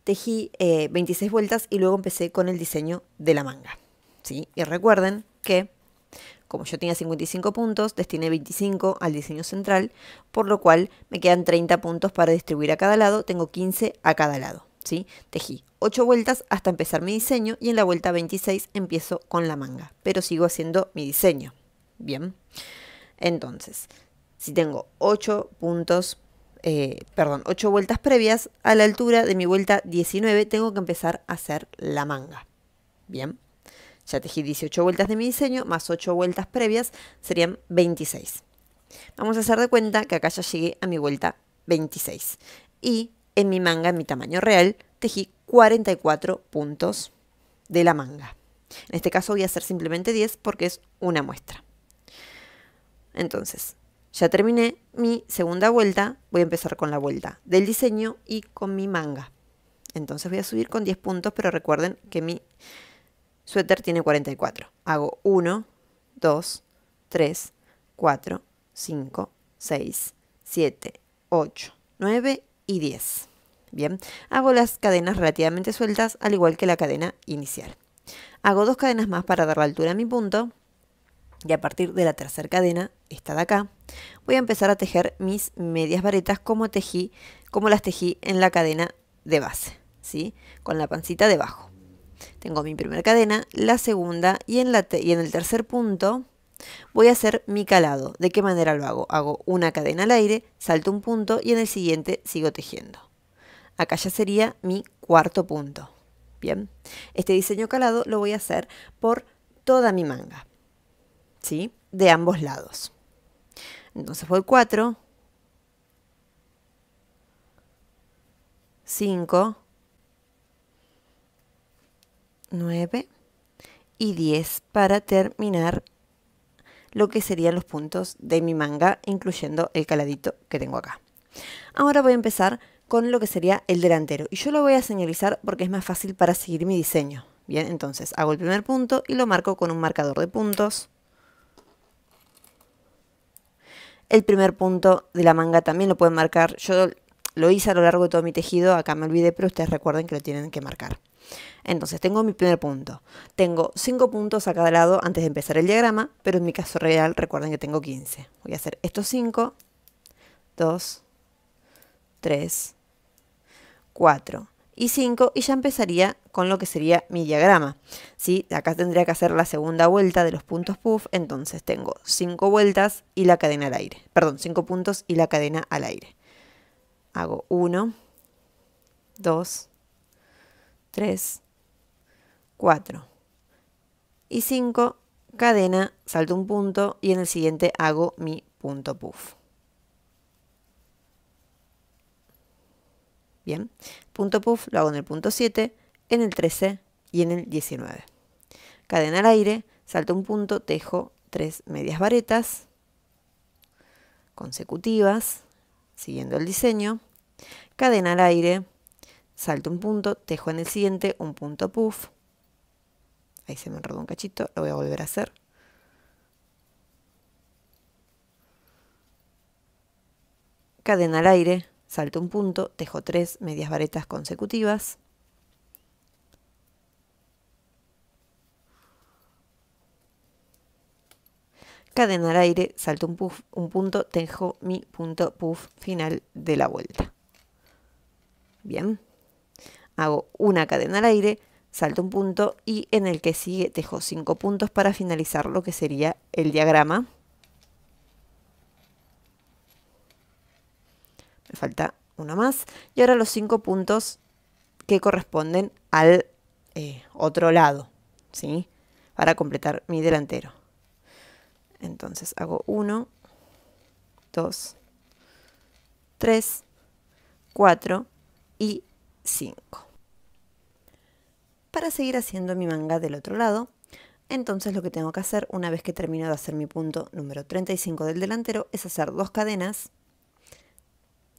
tejí 26 vueltas y luego empecé con el diseño de la manga, ¿sí? Y recuerden que, como yo tenía 55 puntos, destiné 25 al diseño central, por lo cual me quedan 30 puntos para distribuir a cada lado, tengo 15 a cada lado, ¿sí? Tejí 8 vueltas hasta empezar mi diseño y en la vuelta 26 empiezo con la manga, pero sigo haciendo mi diseño. Bien, entonces, si tengo 8 vueltas previas, a la altura de mi vuelta 19 tengo que empezar a hacer la manga. Bien. Ya tejí 18 vueltas de mi diseño, más 8 vueltas previas, serían 26. Vamos a hacer de cuenta que acá ya llegué a mi vuelta 26. Y en mi manga, en mi tamaño real, tejí 44 puntos de la manga. En este caso voy a hacer simplemente 10 porque es una muestra. Entonces, ya terminé mi segunda vuelta, voy a empezar con la vuelta del diseño y con mi manga. Entonces voy a subir con 10 puntos, pero recuerden que mi suéter tiene 44. Hago 1, 2, 3, 4, 5, 6, 7, 8, 9 y 10. Bien, hago las cadenas relativamente sueltas, al igual que la cadena inicial. Hago 2 cadenas más para dar la altura a mi punto. Y a partir de la tercera cadena, esta de acá, voy a empezar a tejer mis medias varetas como las tejí en la cadena de base, ¿sí? Con la pancita debajo. Tengo mi primera cadena, la segunda y en el tercer punto voy a hacer mi calado. ¿De qué manera lo hago? Hago una cadena al aire, salto un punto y en el siguiente sigo tejiendo. Acá ya sería mi cuarto punto. Bien, este diseño calado lo voy a hacer por toda mi manga, ¿sí? De ambos lados. Entonces voy 4, 5, 9 y 10 para terminar lo que serían los puntos de mi manga, incluyendo el caladito que tengo acá. Ahora voy a empezar con lo que sería el delantero y yo lo voy a señalizar porque es más fácil para seguir mi diseño. Bien, entonces hago el primer punto y lo marco con un marcador de puntos. El primer punto de la manga también lo pueden marcar. Yo lo hice a lo largo de todo mi tejido, acá me olvidé, pero ustedes recuerden que lo tienen que marcar. Entonces tengo mi primer punto. Tengo 5 puntos a cada lado antes de empezar el diagrama, pero en mi caso real recuerden que tengo 15. Voy a hacer estos 5, 2, 3, 4 y 5 y ya empezaría con lo que sería mi diagrama, ¿sí? Acá tendría que hacer la segunda vuelta de los puntos puff, entonces tengo 5 vueltas y la cadena al aire. Perdón, 5 puntos y la cadena al aire. Hago 1, 2, 3, 4 y 5, cadena, salto un punto y en el siguiente hago mi punto puff. Bien, punto puff lo hago en el punto 7, en el 13 y en el 19. Cadena al aire, salto un punto, tejo 3 medias varetas consecutivas, siguiendo el diseño. Cadena al aire, salto un punto, tejo en el siguiente un punto puff. Ahí se me enredó un cachito, lo voy a volver a hacer. Cadena al aire, salto un punto, tejo 3 medias varetas consecutivas. Cadena al aire, salto un punto, tejo mi punto puff final de la vuelta. Bien, hago una cadena al aire, salto un punto y en el que sigue tejo 5 puntos para finalizar lo que sería el diagrama. Me falta uno más. Y ahora los 5 puntos que corresponden al otro lado, ¿sí? Para completar mi delantero. Entonces hago 1, 2, 3, 4 y 5. Para seguir haciendo mi manga del otro lado, entonces lo que tengo que hacer una vez que termino de hacer mi punto número 35 del delantero es hacer 2 cadenas.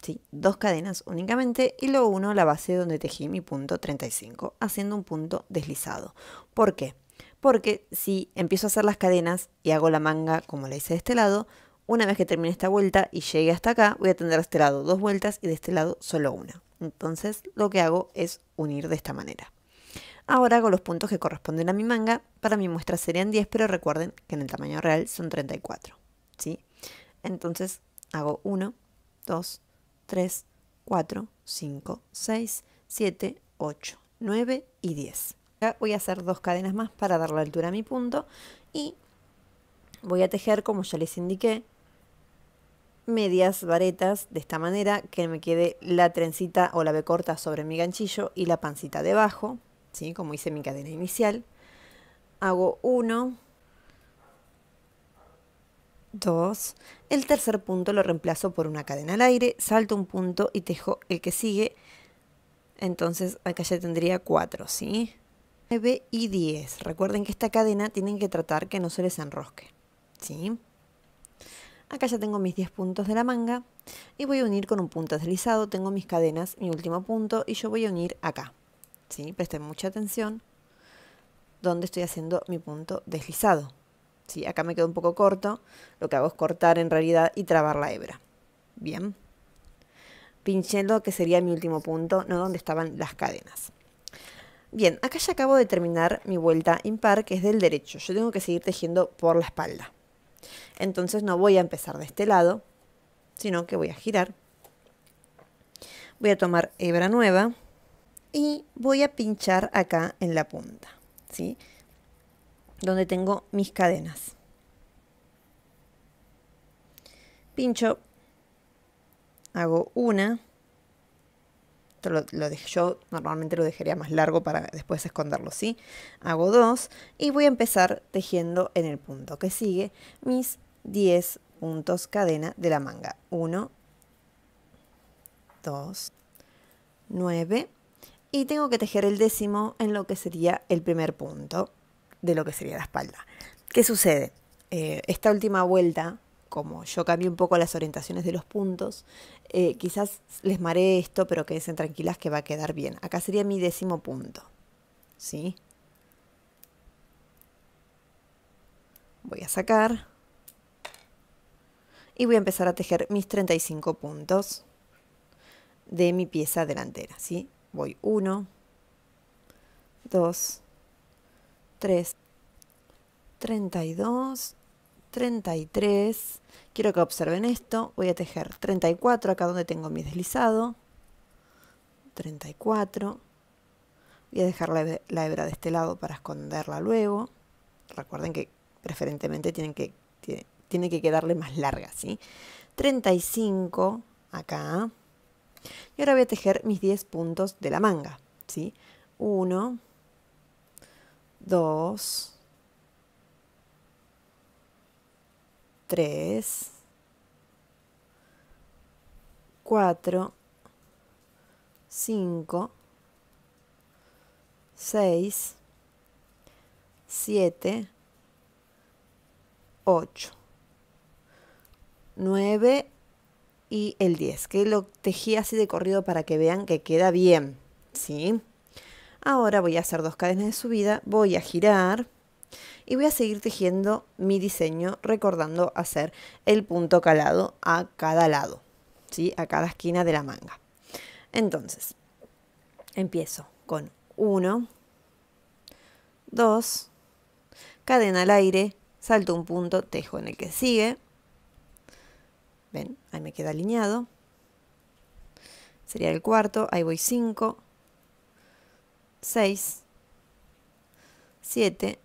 ¿Sí? 2 cadenas únicamente y luego uno la base donde tejí mi punto 35 haciendo un punto deslizado. ¿Por qué? Porque si empiezo a hacer las cadenas y hago la manga como la hice de este lado, una vez que termine esta vuelta y llegue hasta acá, voy a tener de este lado 2 vueltas y de este lado solo una. Entonces lo que hago es unir de esta manera. Ahora hago los puntos que corresponden a mi manga. Para mi muestra serían 10, pero recuerden que en el tamaño real son 34. ¿Sí? Entonces hago 1, 2, 3, 4, 5, 6, 7, 8, 9 y 10. Acá voy a hacer 2 cadenas más para dar la altura a mi punto y voy a tejer, como ya les indiqué, medias varetas de esta manera, que me quede la trencita o la B corta sobre mi ganchillo y la pancita debajo, ¿sí? Como hice mi cadena inicial. Hago 1, 2, el tercer punto lo reemplazo por una cadena al aire, salto un punto y tejo el que sigue. Entonces acá ya tendría 4, ¿sí? 9 y 10. Recuerden que esta cadena tienen que tratar que no se les enrosque, ¿sí? Acá ya tengo mis 10 puntos de la manga y voy a unir con un punto deslizado. Tengo mis cadenas, mi último punto, y yo voy a unir acá, ¿sí? Presten mucha atención donde estoy haciendo mi punto deslizado, ¿sí? Acá me quedó un poco corto, lo que hago es cortar en realidad y trabar la hebra. Bien, pinché lo que sería mi último punto, no donde estaban las cadenas. Bien, acá ya acabo de terminar mi vuelta impar, que es del derecho. Yo tengo que seguir tejiendo por la espalda. Entonces no voy a empezar de este lado, sino que voy a girar. Voy a tomar hebra nueva y voy a pinchar acá en la punta, ¿sí? Donde tengo mis cadenas. Pincho, hago una. Yo normalmente lo dejaría más largo para después esconderlo, ¿sí? Hago 2 y voy a empezar tejiendo en el punto que sigue mis 10 puntos cadena de la manga. 1, 2, 9 y tengo que tejer el décimo en lo que sería el primer punto de lo que sería la espalda. ¿Qué sucede? Esta última vuelta, como yo cambié un poco las orientaciones de los puntos, quizás les maree esto, pero quédense tranquilas que va a quedar bien. Acá sería mi décimo punto, ¿sí? Voy a sacar y voy a empezar a tejer mis 35 puntos de mi pieza delantera, ¿sí? Voy 1, 2, 3, 32, 33. Quiero que observen esto. Voy a tejer 34 acá donde tengo mi deslizado. 34. Voy a dejar la hebra de este lado para esconderla luego. Recuerden que preferentemente tiene que quedarle más larga, ¿sí? 35 acá. Y ahora voy a tejer mis 10 puntos de la manga, ¿sí? 1, 2, 3, 4, 5, 6, 7, 8, 9 y el 10, que lo tejí así de corrido para que vean que queda bien, ¿sí? Ahora voy a hacer 2 cadenas de subida, voy a girar y voy a seguir tejiendo mi diseño, recordando hacer el punto calado a cada lado, ¿sí? A cada esquina de la manga. Entonces, empiezo con 1, 2, cadena al aire, salto un punto, tejo en el que sigue. ¿Ven? Ahí me queda alineado. Sería el cuarto, ahí voy 5, 6, 7,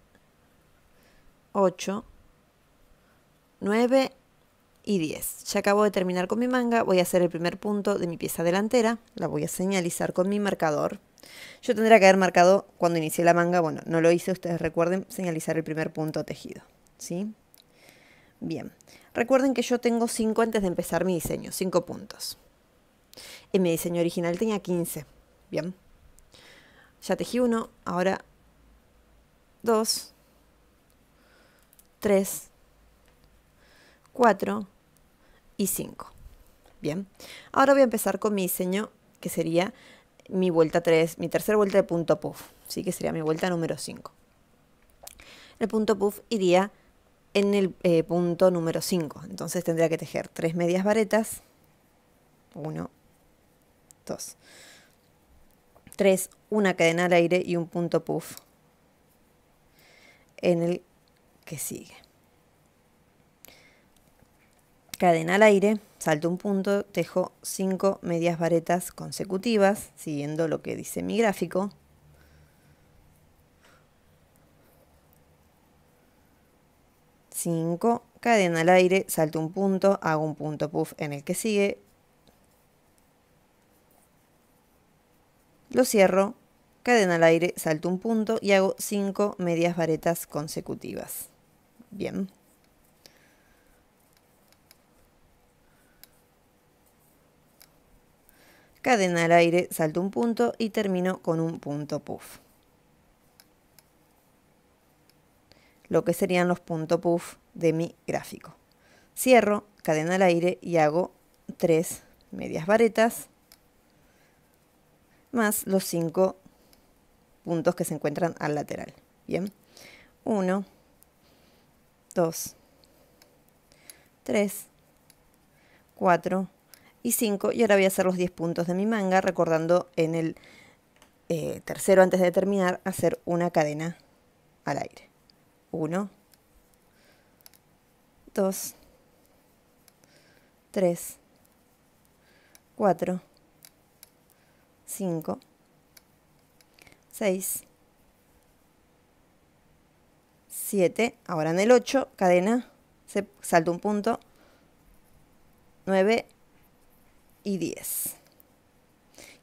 8, 9 y 10. Ya acabo de terminar con mi manga, voy a hacer el primer punto de mi pieza delantera, la voy a señalizar con mi marcador. Yo tendría que haber marcado cuando inicié la manga, bueno, no lo hice, ustedes recuerden señalizar el primer punto tejido, ¿sí? Bien, recuerden que yo tengo 5 antes de empezar mi diseño, 5 puntos. En mi diseño original tenía 15, bien. Ya tejí 1, ahora 2, 3, 4 y 5. Bien, ahora voy a empezar con mi diseño que sería mi vuelta 3, mi tercera vuelta de punto puff, ¿sí? Que sería mi vuelta número 5. El punto puff iría en el punto número 5, entonces tendría que tejer 3 medias varetas, 1, 2, 3, una cadena al aire y un punto puff en el que sigue. Cadena al aire, salto un punto, tejo 5 medias varetas consecutivas, siguiendo lo que dice mi gráfico. Cadena al aire, salto un punto, hago un punto puff en el que sigue. Lo cierro, cadena al aire, salto un punto y hago 5 medias varetas consecutivas. Bien. Cadena al aire, salto un punto y termino con un punto puff. lo que serían los punto puff de mi gráfico. Cierro, cadena al aire y hago 3 medias varetas más los 5 puntos que se encuentran al lateral. Bien, 1, 2, 3, 4 y 5. Y ahora voy a hacer los 10 puntos de mi manga, recordando en el tercero, antes de terminar, hacer una cadena al aire. 1, 2, 3, 4, 5, 6, 7. Ahora en el 8, cadena, salto un punto, 9 y 10.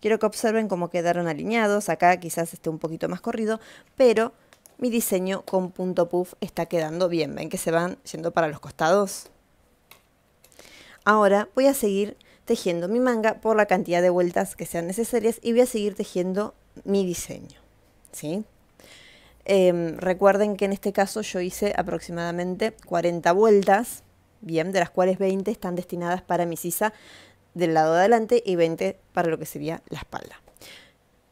Quiero que observen cómo quedaron alineados. Acá quizás esté un poquito más corrido, pero mi diseño con punto puff está quedando bien. ¿Ven que se van yendo para los costados? Ahora voy a seguir tejiendo mi manga por la cantidad de vueltas que sean necesarias y voy a seguir tejiendo mi diseño, ¿sí? Recuerden que en este caso yo hice aproximadamente 40 vueltas, bien, de las cuales 20 están destinadas para mi sisa del lado de adelante y 20 para lo que sería la espalda.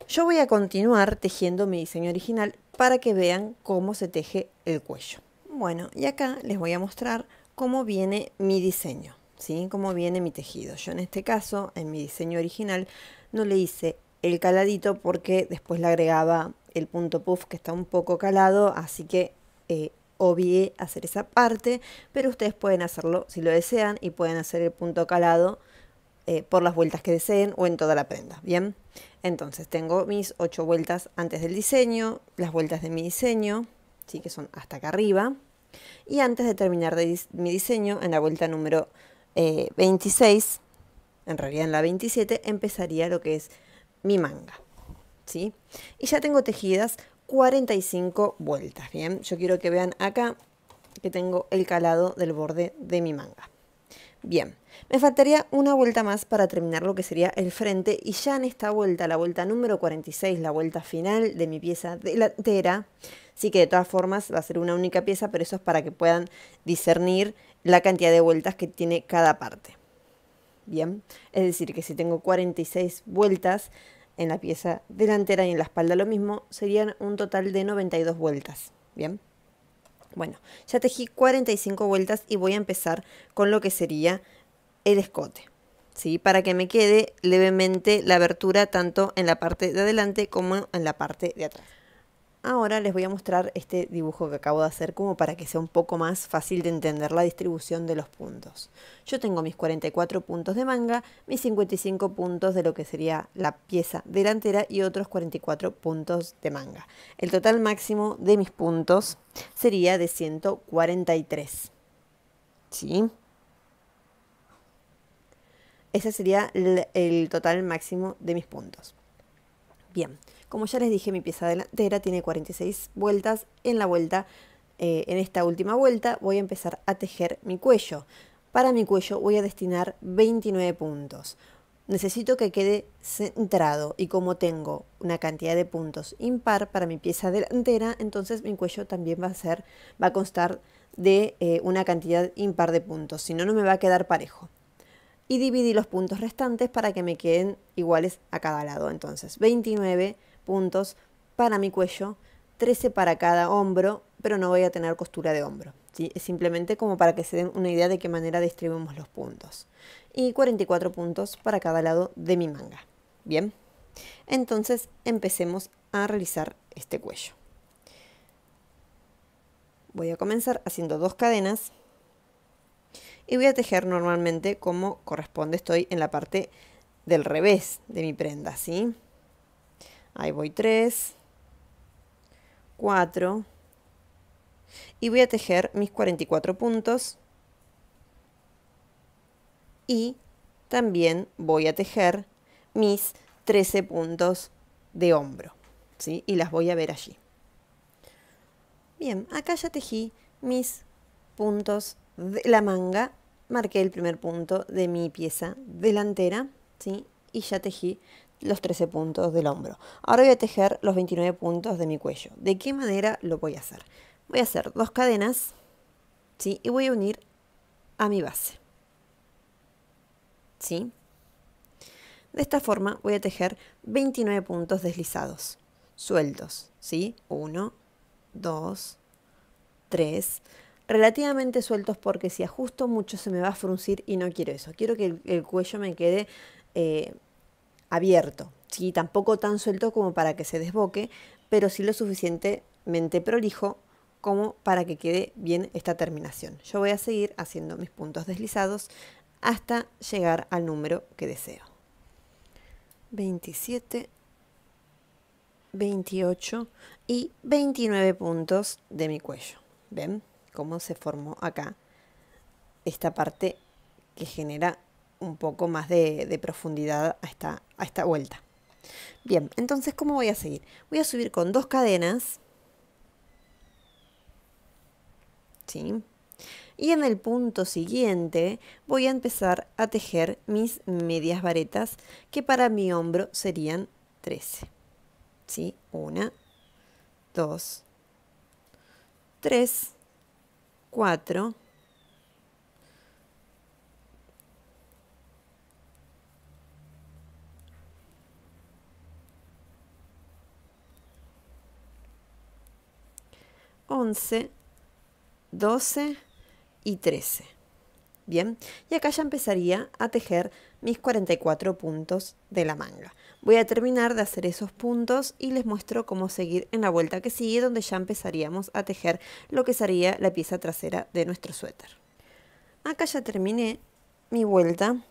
Yo voy a continuar tejiendo mi diseño original para que vean cómo se teje el cuello. Bueno, y acá les voy a mostrar cómo viene mi diseño, ¿sí? Cómo viene mi tejido. Yo en este caso, en mi diseño original, no le hice el caladito porque después le agregaba el punto puff que está un poco calado, así que obvié hacer esa parte, pero ustedes pueden hacerlo si lo desean y pueden hacer el punto calado por las vueltas que deseen o en toda la prenda. Bien, entonces tengo mis 8 vueltas antes del diseño, las vueltas de mi diseño, ¿sí? Que son hasta acá arriba, y antes de terminar mi diseño, en la vuelta número 26, en realidad en la 27, empezaría lo que es mi manga, ¿sí? Y ya tengo tejidas 45 vueltas. Bien, yo quiero que vean acá que tengo el calado del borde de mi manga. Bien, me faltaría una vuelta más para terminar lo que sería el frente, y ya en esta vuelta, la vuelta número 46, la vuelta final de mi pieza delantera, sí que de todas formas va a ser una única pieza, pero eso es para que puedan discernir la cantidad de vueltas que tiene cada parte. Bien, es decir que si tengo 46 vueltas en la pieza delantera y en la espalda lo mismo, serían un total de 92 vueltas. Bien. Bueno, ya tejí 45 vueltas y voy a empezar con lo que sería el escote, ¿sí? Para que me quede levemente la abertura tanto en la parte de adelante como en la parte de atrás. Ahora les voy a mostrar este dibujo que acabo de hacer como para que sea un poco más fácil de entender la distribución de los puntos. Yo tengo mis 44 puntos de manga, mis 55 puntos de lo que sería la pieza delantera y otros 44 puntos de manga. El total máximo de mis puntos sería de 143. ¿Sí? Ese sería el total máximo de mis puntos. Bien, como ya les dije, mi pieza delantera tiene 46 vueltas. En la vuelta, en esta última vuelta, voy a empezar a tejer mi cuello. Para mi cuello voy a destinar 29 puntos. Necesito que quede centrado, y como tengo una cantidad de puntos impar para mi pieza delantera, entonces mi cuello también va a constar de una cantidad impar de puntos, si no, no me va a quedar parejo. Y dividí los puntos restantes para que me queden iguales a cada lado. Entonces, 29 puntos para mi cuello, 13 para cada hombro, pero no voy a tener costura de hombro, ¿sí? Es simplemente como para que se den una idea de qué manera distribuimos los puntos. Y 44 puntos para cada lado de mi manga. Bien, entonces empecemos a realizar este cuello. Voy a comenzar haciendo 2 cadenas. Y voy a tejer normalmente como corresponde, estoy en la parte del revés de mi prenda, ¿sí? Ahí voy 3, 4, y voy a tejer mis 44 puntos. Y también voy a tejer mis 13 puntos de hombro, ¿sí? Y las voy a ver allí. Bien, acá ya tejí mis puntos de la manga. Marqué el primer punto de mi pieza delantera, ¿sí? Y ya tejí los 13 puntos del hombro. Ahora voy a tejer los 29 puntos de mi cuello. ¿De qué manera lo voy a hacer? Voy a hacer 2 cadenas, ¿sí? Y voy a unir a mi base, ¿sí? De esta forma voy a tejer 29 puntos deslizados, sueltos, ¿sí? 1, 2, 3, relativamente sueltos porque si ajusto mucho se me va a fruncir y no quiero eso. Quiero que el cuello me quede abierto, ¿sí? Tampoco tan suelto como para que se desboque, pero sí lo suficientemente prolijo como para que quede bien esta terminación. Yo voy a seguir haciendo mis puntos deslizados hasta llegar al número que deseo. 27, 28 y 29 puntos de mi cuello. ¿Ven cómo se formó acá esta parte que genera un poco más de profundidad a esta vuelta? Bien, entonces, ¿cómo voy a seguir? Voy a subir con 2 cadenas, ¿sí? Y en el punto siguiente voy a empezar a tejer mis medias varetas, que para mi hombro serían 13. ¿Sí? 1, 2, 3, 4, 11, 12 y 13. Bien, y acá ya empezaría a tejer mis 44 puntos de la manga. Voy a terminar de hacer esos puntos y les muestro cómo seguir en la vuelta que sigue, donde ya empezaríamos a tejer lo que sería la pieza trasera de nuestro suéter. Acá ya terminé mi vuelta,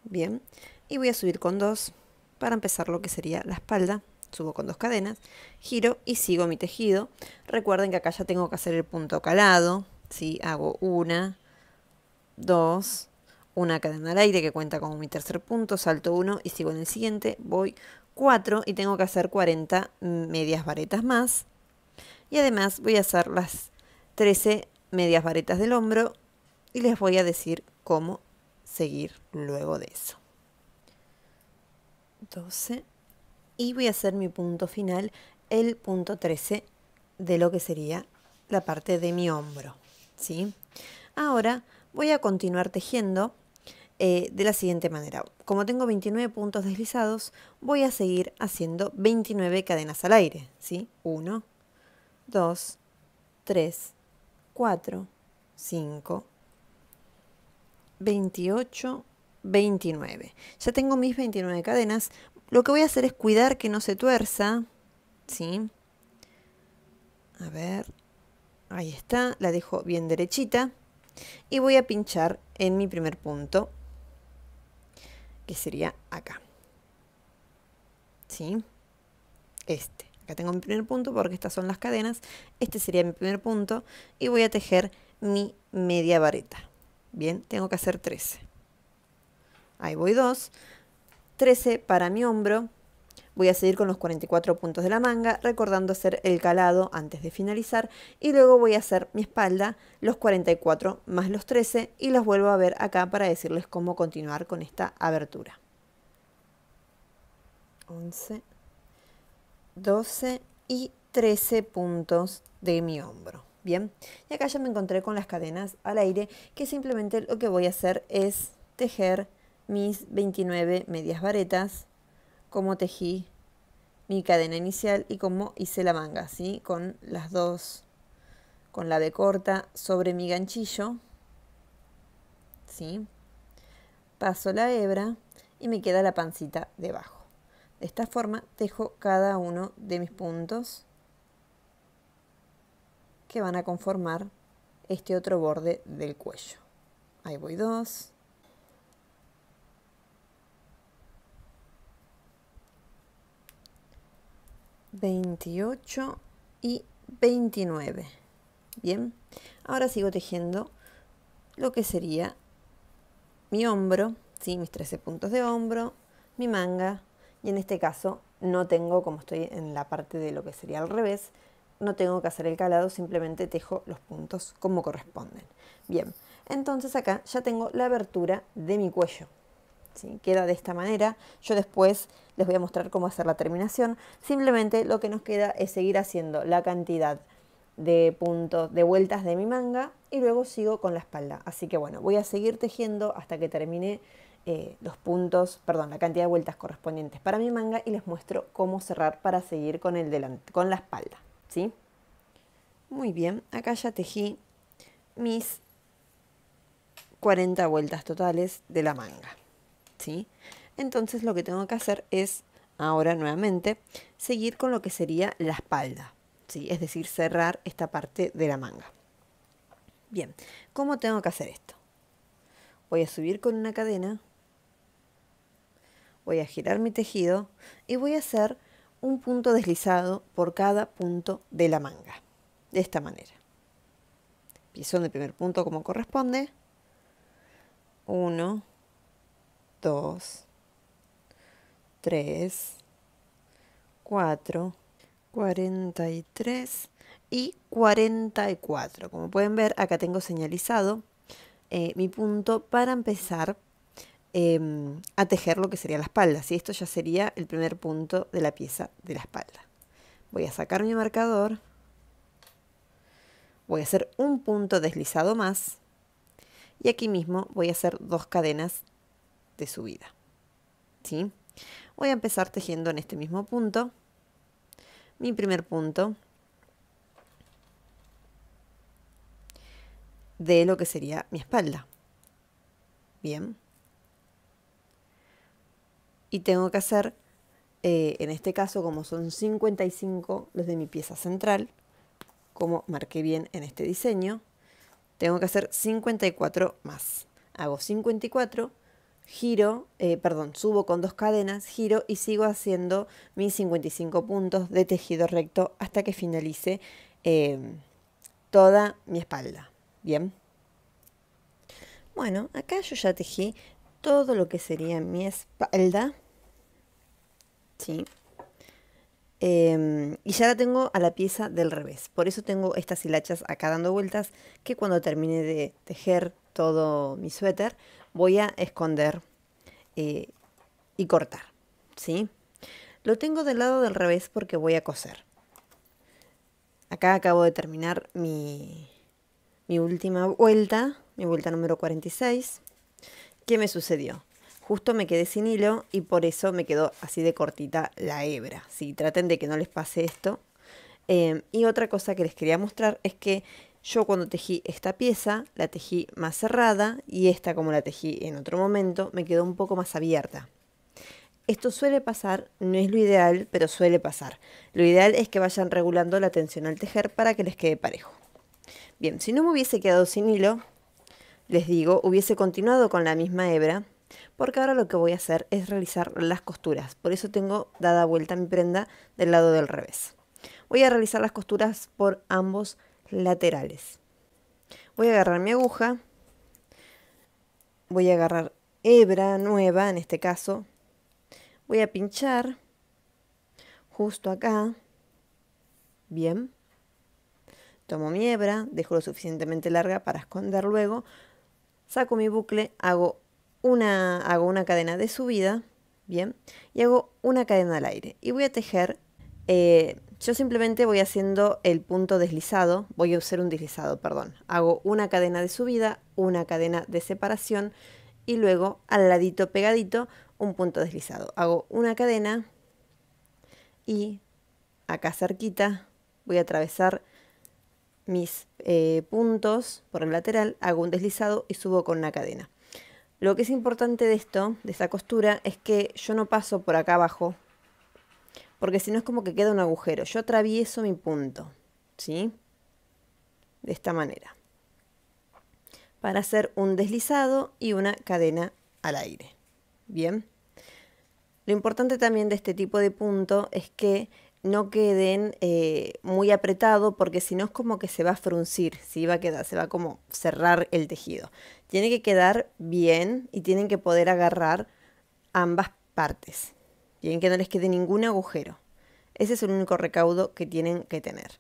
bien, y voy a subir con 2 para empezar lo que sería la espalda. Subo con 2 cadenas, giro y sigo mi tejido. Recuerden que acá ya tengo que hacer el punto calado, ¿sí? Hago 1, 2, una cadena al aire que cuenta como mi tercer punto, salto 1 y sigo en el siguiente, voy 4 y tengo que hacer 40 medias varetas más. Y además voy a hacer las 13 medias varetas del hombro y les voy a decir cómo seguir luego de eso. 12 y voy a hacer mi punto final, el punto 13 de lo que sería la parte de mi hombro, ¿sí? Ahora voy a continuar tejiendo de la siguiente manera. Como tengo 29 puntos deslizados, voy a seguir haciendo 29 cadenas al aire, ¿sí? 1, 2, 3, 4, 5, 28, 29. Ya tengo mis 29 cadenas. Lo que voy a hacer es cuidar que no se tuerza, ¿sí? A ver, ahí está, la dejo bien derechita. Y voy a pinchar en mi primer punto, que sería acá, ¿sí? Acá tengo mi primer punto porque estas son las cadenas. Este sería mi primer punto y voy a tejer mi media vareta. Bien, tengo que hacer 13. Ahí voy 2, 13 para mi hombro. Voy a seguir con los 44 puntos de la manga, recordando hacer el calado antes de finalizar. Y luego voy a hacer mi espalda, los 44 más los 13, y los vuelvo a ver acá para decirles cómo continuar con esta abertura. 11, 12 y 13 puntos de mi hombro. Bien, y acá ya me encontré con las cadenas al aire, que simplemente lo que voy a hacer es tejer mis 29 medias varetas, como tejí mi cadena inicial y como hice la manga, ¿sí? Con las dos, con la B corta sobre mi ganchillo, ¿sí? Paso la hebra y me queda la pancita debajo. De esta forma tejo cada uno de mis puntos que van a conformar este otro borde del cuello. Ahí voy 2. $28 y 29. Bien, ahora sigo tejiendo lo que sería mi hombro, ¿sí? Mis 13 puntos de hombro, mi manga, y en este caso no tengo, como estoy en la parte de lo que sería al revés, no tengo que hacer el calado, simplemente tejo los puntos como corresponden. Bien, entonces acá ya tengo la abertura de mi cuello, ¿sí? Queda de esta manera. Yo después les voy a mostrar cómo hacer la terminación. Simplemente lo que nos queda es seguir haciendo la cantidad de puntos, de vueltas de mi manga y luego sigo con la espalda. Así que bueno, voy a seguir tejiendo hasta que termine los puntos, perdón, la cantidad de vueltas correspondientes para mi manga y les muestro cómo cerrar para seguir con con la espalda, ¿sí? Muy bien, acá ya tejí mis 40 vueltas totales de la manga, ¿sí? Entonces lo que tengo que hacer es, ahora nuevamente, seguir con lo que sería la espalda, ¿sí? Es decir, cerrar esta parte de la manga. Bien, ¿cómo tengo que hacer esto? Voy a subir con una cadena, voy a girar mi tejido y voy a hacer un punto deslizado por cada punto de la manga, de esta manera. Empiezo en el primer punto como corresponde. 1, 2, 3, 4, 43 y 44. Como pueden ver, acá tengo señalizado mi punto para empezar a tejer lo que sería la espalda. ¿Sí? Esto ya sería el primer punto de la pieza de la espalda. Voy a sacar mi marcador. Voy a hacer un punto deslizado más. Y aquí mismo voy a hacer 2 cadenas de subida. ¿Sí? Voy a empezar tejiendo en este mismo punto. Mi primer punto de lo que sería mi espalda. Bien. Y tengo que hacer, en este caso, como son 55 los de mi pieza central, como marqué bien en este diseño, tengo que hacer 54 más. Hago 54, giro, subo con 2 cadenas, giro y sigo haciendo mis 55 puntos de tejido recto hasta que finalice toda mi espalda. Bien. Bueno, acá yo ya tejí todo lo que sería mi espalda. ¿Sí? Y ya la tengo a la pieza del revés. Por eso tengo estas hilachas acá dando vueltas, que cuando termine de tejer todo mi suéter voy a esconder y cortar. ¿Sí? Lo tengo del lado del revés porque voy a coser. Acá acabo de terminar mi última vuelta, mi vuelta número 46. ¿Qué me sucedió? Justo me quedé sin hilo y por eso me quedó así de cortita la hebra. ¿Sí? Traten de que no les pase esto. Y otra cosa que les quería mostrar es que yo cuando tejí esta pieza la tejí más cerrada y esta, como la tejí en otro momento, me quedó un poco más abierta. Esto suele pasar, no es lo ideal, pero suele pasar. Lo ideal es que vayan regulando la tensión al tejer para que les quede parejo. Bien, si no me hubiese quedado sin hilo, les digo, hubiese continuado con la misma hebra, porque ahora lo que voy a hacer es realizar las costuras. Por eso tengo dada vuelta mi prenda del lado del revés. Voy a realizar las costuras por ambos laterales. Voy a agarrar mi aguja, voy a agarrar hebra nueva en este caso, voy a pinchar justo acá, bien, tomo mi hebra, dejo lo suficientemente larga para esconder luego, saco mi bucle, hago una cadena de subida, bien, y hago una cadena al aire. Y voy a tejer, yo simplemente voy haciendo el punto deslizado, voy a usar un deslizado, perdón. Hago una cadena de subida, una cadena de separación y luego al ladito pegadito un punto deslizado. Hago una cadena y acá cerquita voy a atravesar mis puntos por el lateral, hago un deslizado y subo con una cadena. Lo que es importante de esto, de esta costura, es que yo no paso por acá abajo, porque si no es como que queda un agujero. Yo atravieso mi punto, ¿sí? De esta manera. Para hacer un deslizado y una cadena al aire. Bien. Lo importante también de este tipo de punto es que no queden muy apretado, porque si no es como que se va a fruncir, ¿sí? Se va a como cerrar el tejido. Tiene que quedar bien y tienen que poder agarrar ambas partes. Bien, que no les quede ningún agujero. Ese es el único recaudo que tienen que tener.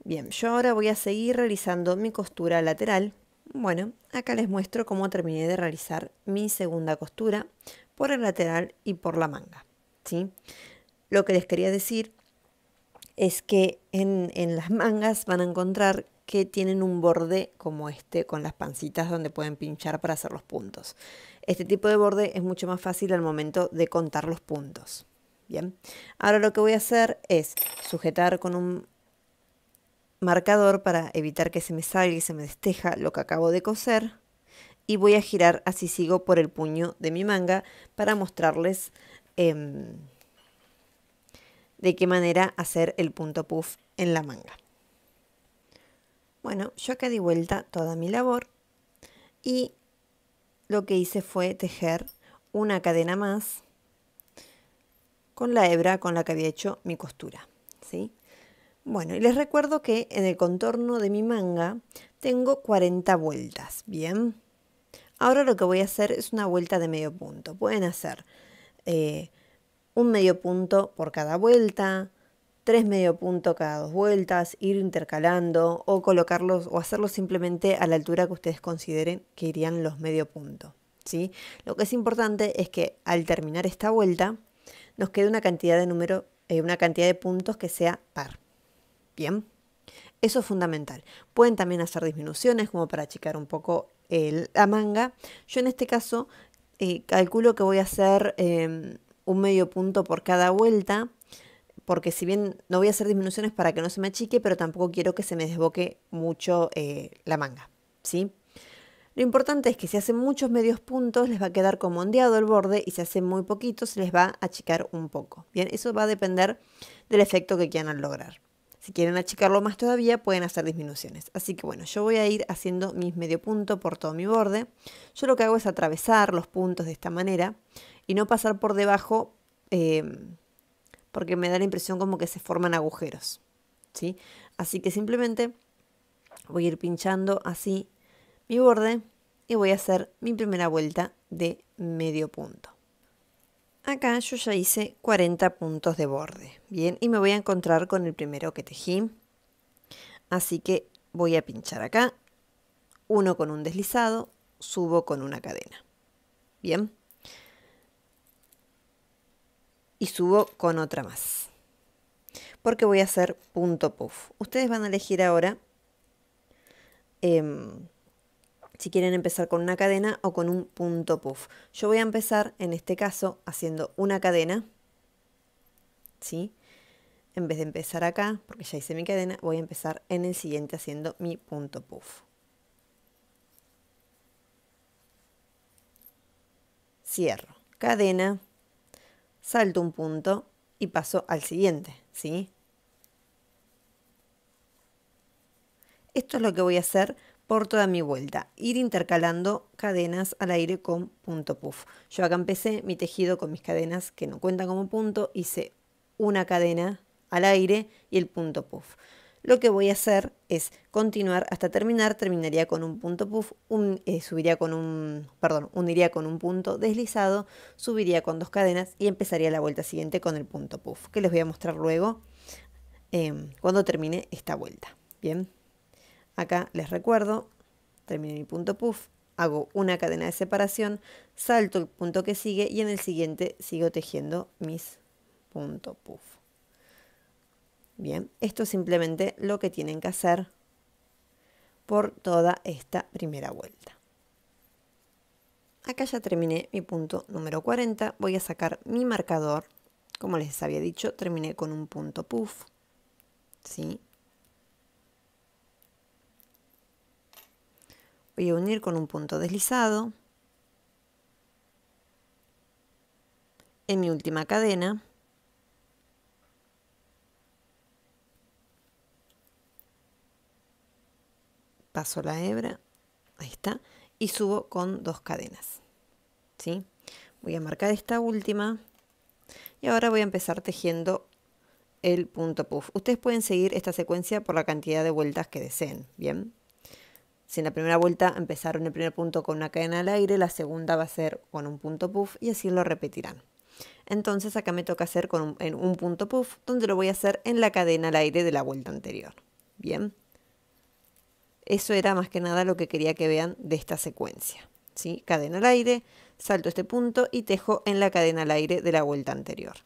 Bien, yo ahora voy a seguir realizando mi costura lateral. Bueno, acá les muestro cómo terminé de realizar mi segunda costura por el lateral y por la manga, ¿sí? Lo que les quería decir es que en las mangas van a encontrar que tienen un borde como este con las pancitas donde pueden pinchar para hacer los puntos. Este tipo de borde es mucho más fácil al momento de contar los puntos. Bien, ahora lo que voy a hacer es sujetar con un marcador para evitar que se me salga y se me desteja lo que acabo de coser, y voy a girar, así sigo por el puño de mi manga para mostrarles de qué manera hacer el punto puff en la manga. Bueno, yo acá di vuelta toda mi labor y lo que hice fue tejer una cadena más con la hebra con la que había hecho mi costura, ¿sí? Bueno, y les recuerdo que en el contorno de mi manga tengo 40 vueltas, ¿bien? Ahora lo que voy a hacer es una vuelta de medio punto. Pueden hacer un medio punto por cada vuelta, 3 medio puntos cada 2 vueltas, ir intercalando o colocarlos o hacerlos simplemente a la altura que ustedes consideren que irían los medio puntos, ¿sí? Lo que es importante es que al terminar esta vuelta nos quede una cantidad de puntos que sea par. Bien, eso es fundamental. Pueden también hacer disminuciones como para achicar un poco la manga. Yo en este caso calculo que voy a hacer un medio punto por cada vuelta, porque si bien no voy a hacer disminuciones para que no se me achique, pero tampoco quiero que se me desboque mucho la manga, ¿sí? Lo importante es que si hacen muchos medios puntos les va a quedar como ondeado el borde, y si hacen muy poquitos se les va a achicar un poco. Bien, eso va a depender del efecto que quieran lograr. Si quieren achicarlo más todavía, pueden hacer disminuciones. Así que bueno, yo voy a ir haciendo mis medio punto por todo mi borde. Yo lo que hago es atravesar los puntos de esta manera y no pasar por debajo, porque me da la impresión como que se forman agujeros, ¿sí? Así que simplemente voy a ir pinchando así mi borde y voy a hacer mi primera vuelta de medio punto. Acá yo ya hice 40 puntos de borde, bien, y me voy a encontrar con el primero que tejí. Así que voy a pinchar acá, uno con un deslizado, subo con una cadena, bien, y subo con otra más, porque voy a hacer punto puff. Ustedes van a elegir ahora si quieren empezar con una cadena o con un punto puff. Yo voy a empezar en este caso haciendo una cadena, ¿sí? En vez de empezar acá, porque ya hice mi cadena, voy a empezar en el siguiente haciendo mi punto puff. Cierro, cadena, salto un punto y paso al siguiente, ¿sí? Esto es lo que voy a hacer por toda mi vuelta, ir intercalando cadenas al aire con punto puff. Yo acá empecé mi tejido con mis cadenas que no cuentan como punto, hice una cadena al aire y el punto puff. Lo que voy a hacer es continuar hasta terminar. Terminaría con un punto puff, uniría con un punto deslizado, subiría con 2 cadenas y empezaría la vuelta siguiente con el punto puff, que les voy a mostrar luego cuando termine esta vuelta. Bien. Acá les recuerdo, terminé mi punto puff, hago una cadena de separación, salto el punto que sigue y en el siguiente sigo tejiendo mis punto puff. Bien, esto es simplemente lo que tienen que hacer por toda esta primera vuelta. Acá ya terminé mi punto número 40, voy a sacar mi marcador. Como les había dicho, terminé con un punto puff, ¿sí? Voy a unir con un punto deslizado en mi última cadena. Paso la hebra, ahí está, y subo con 2 cadenas, ¿sí? Voy a marcar esta última y ahora voy a empezar tejiendo el punto puff. Ustedes pueden seguir esta secuencia por la cantidad de vueltas que deseen, ¿bien? Si en la primera vuelta empezaron el primer punto con una cadena al aire, la segunda va a ser con un punto puff y así lo repetirán. Entonces acá me toca hacer en un punto puff, donde lo voy a hacer en la cadena al aire de la vuelta anterior. Bien. Eso era más que nada lo que quería que vean de esta secuencia, ¿sí? Cadena al aire, salto este punto y tejo en la cadena al aire de la vuelta anterior.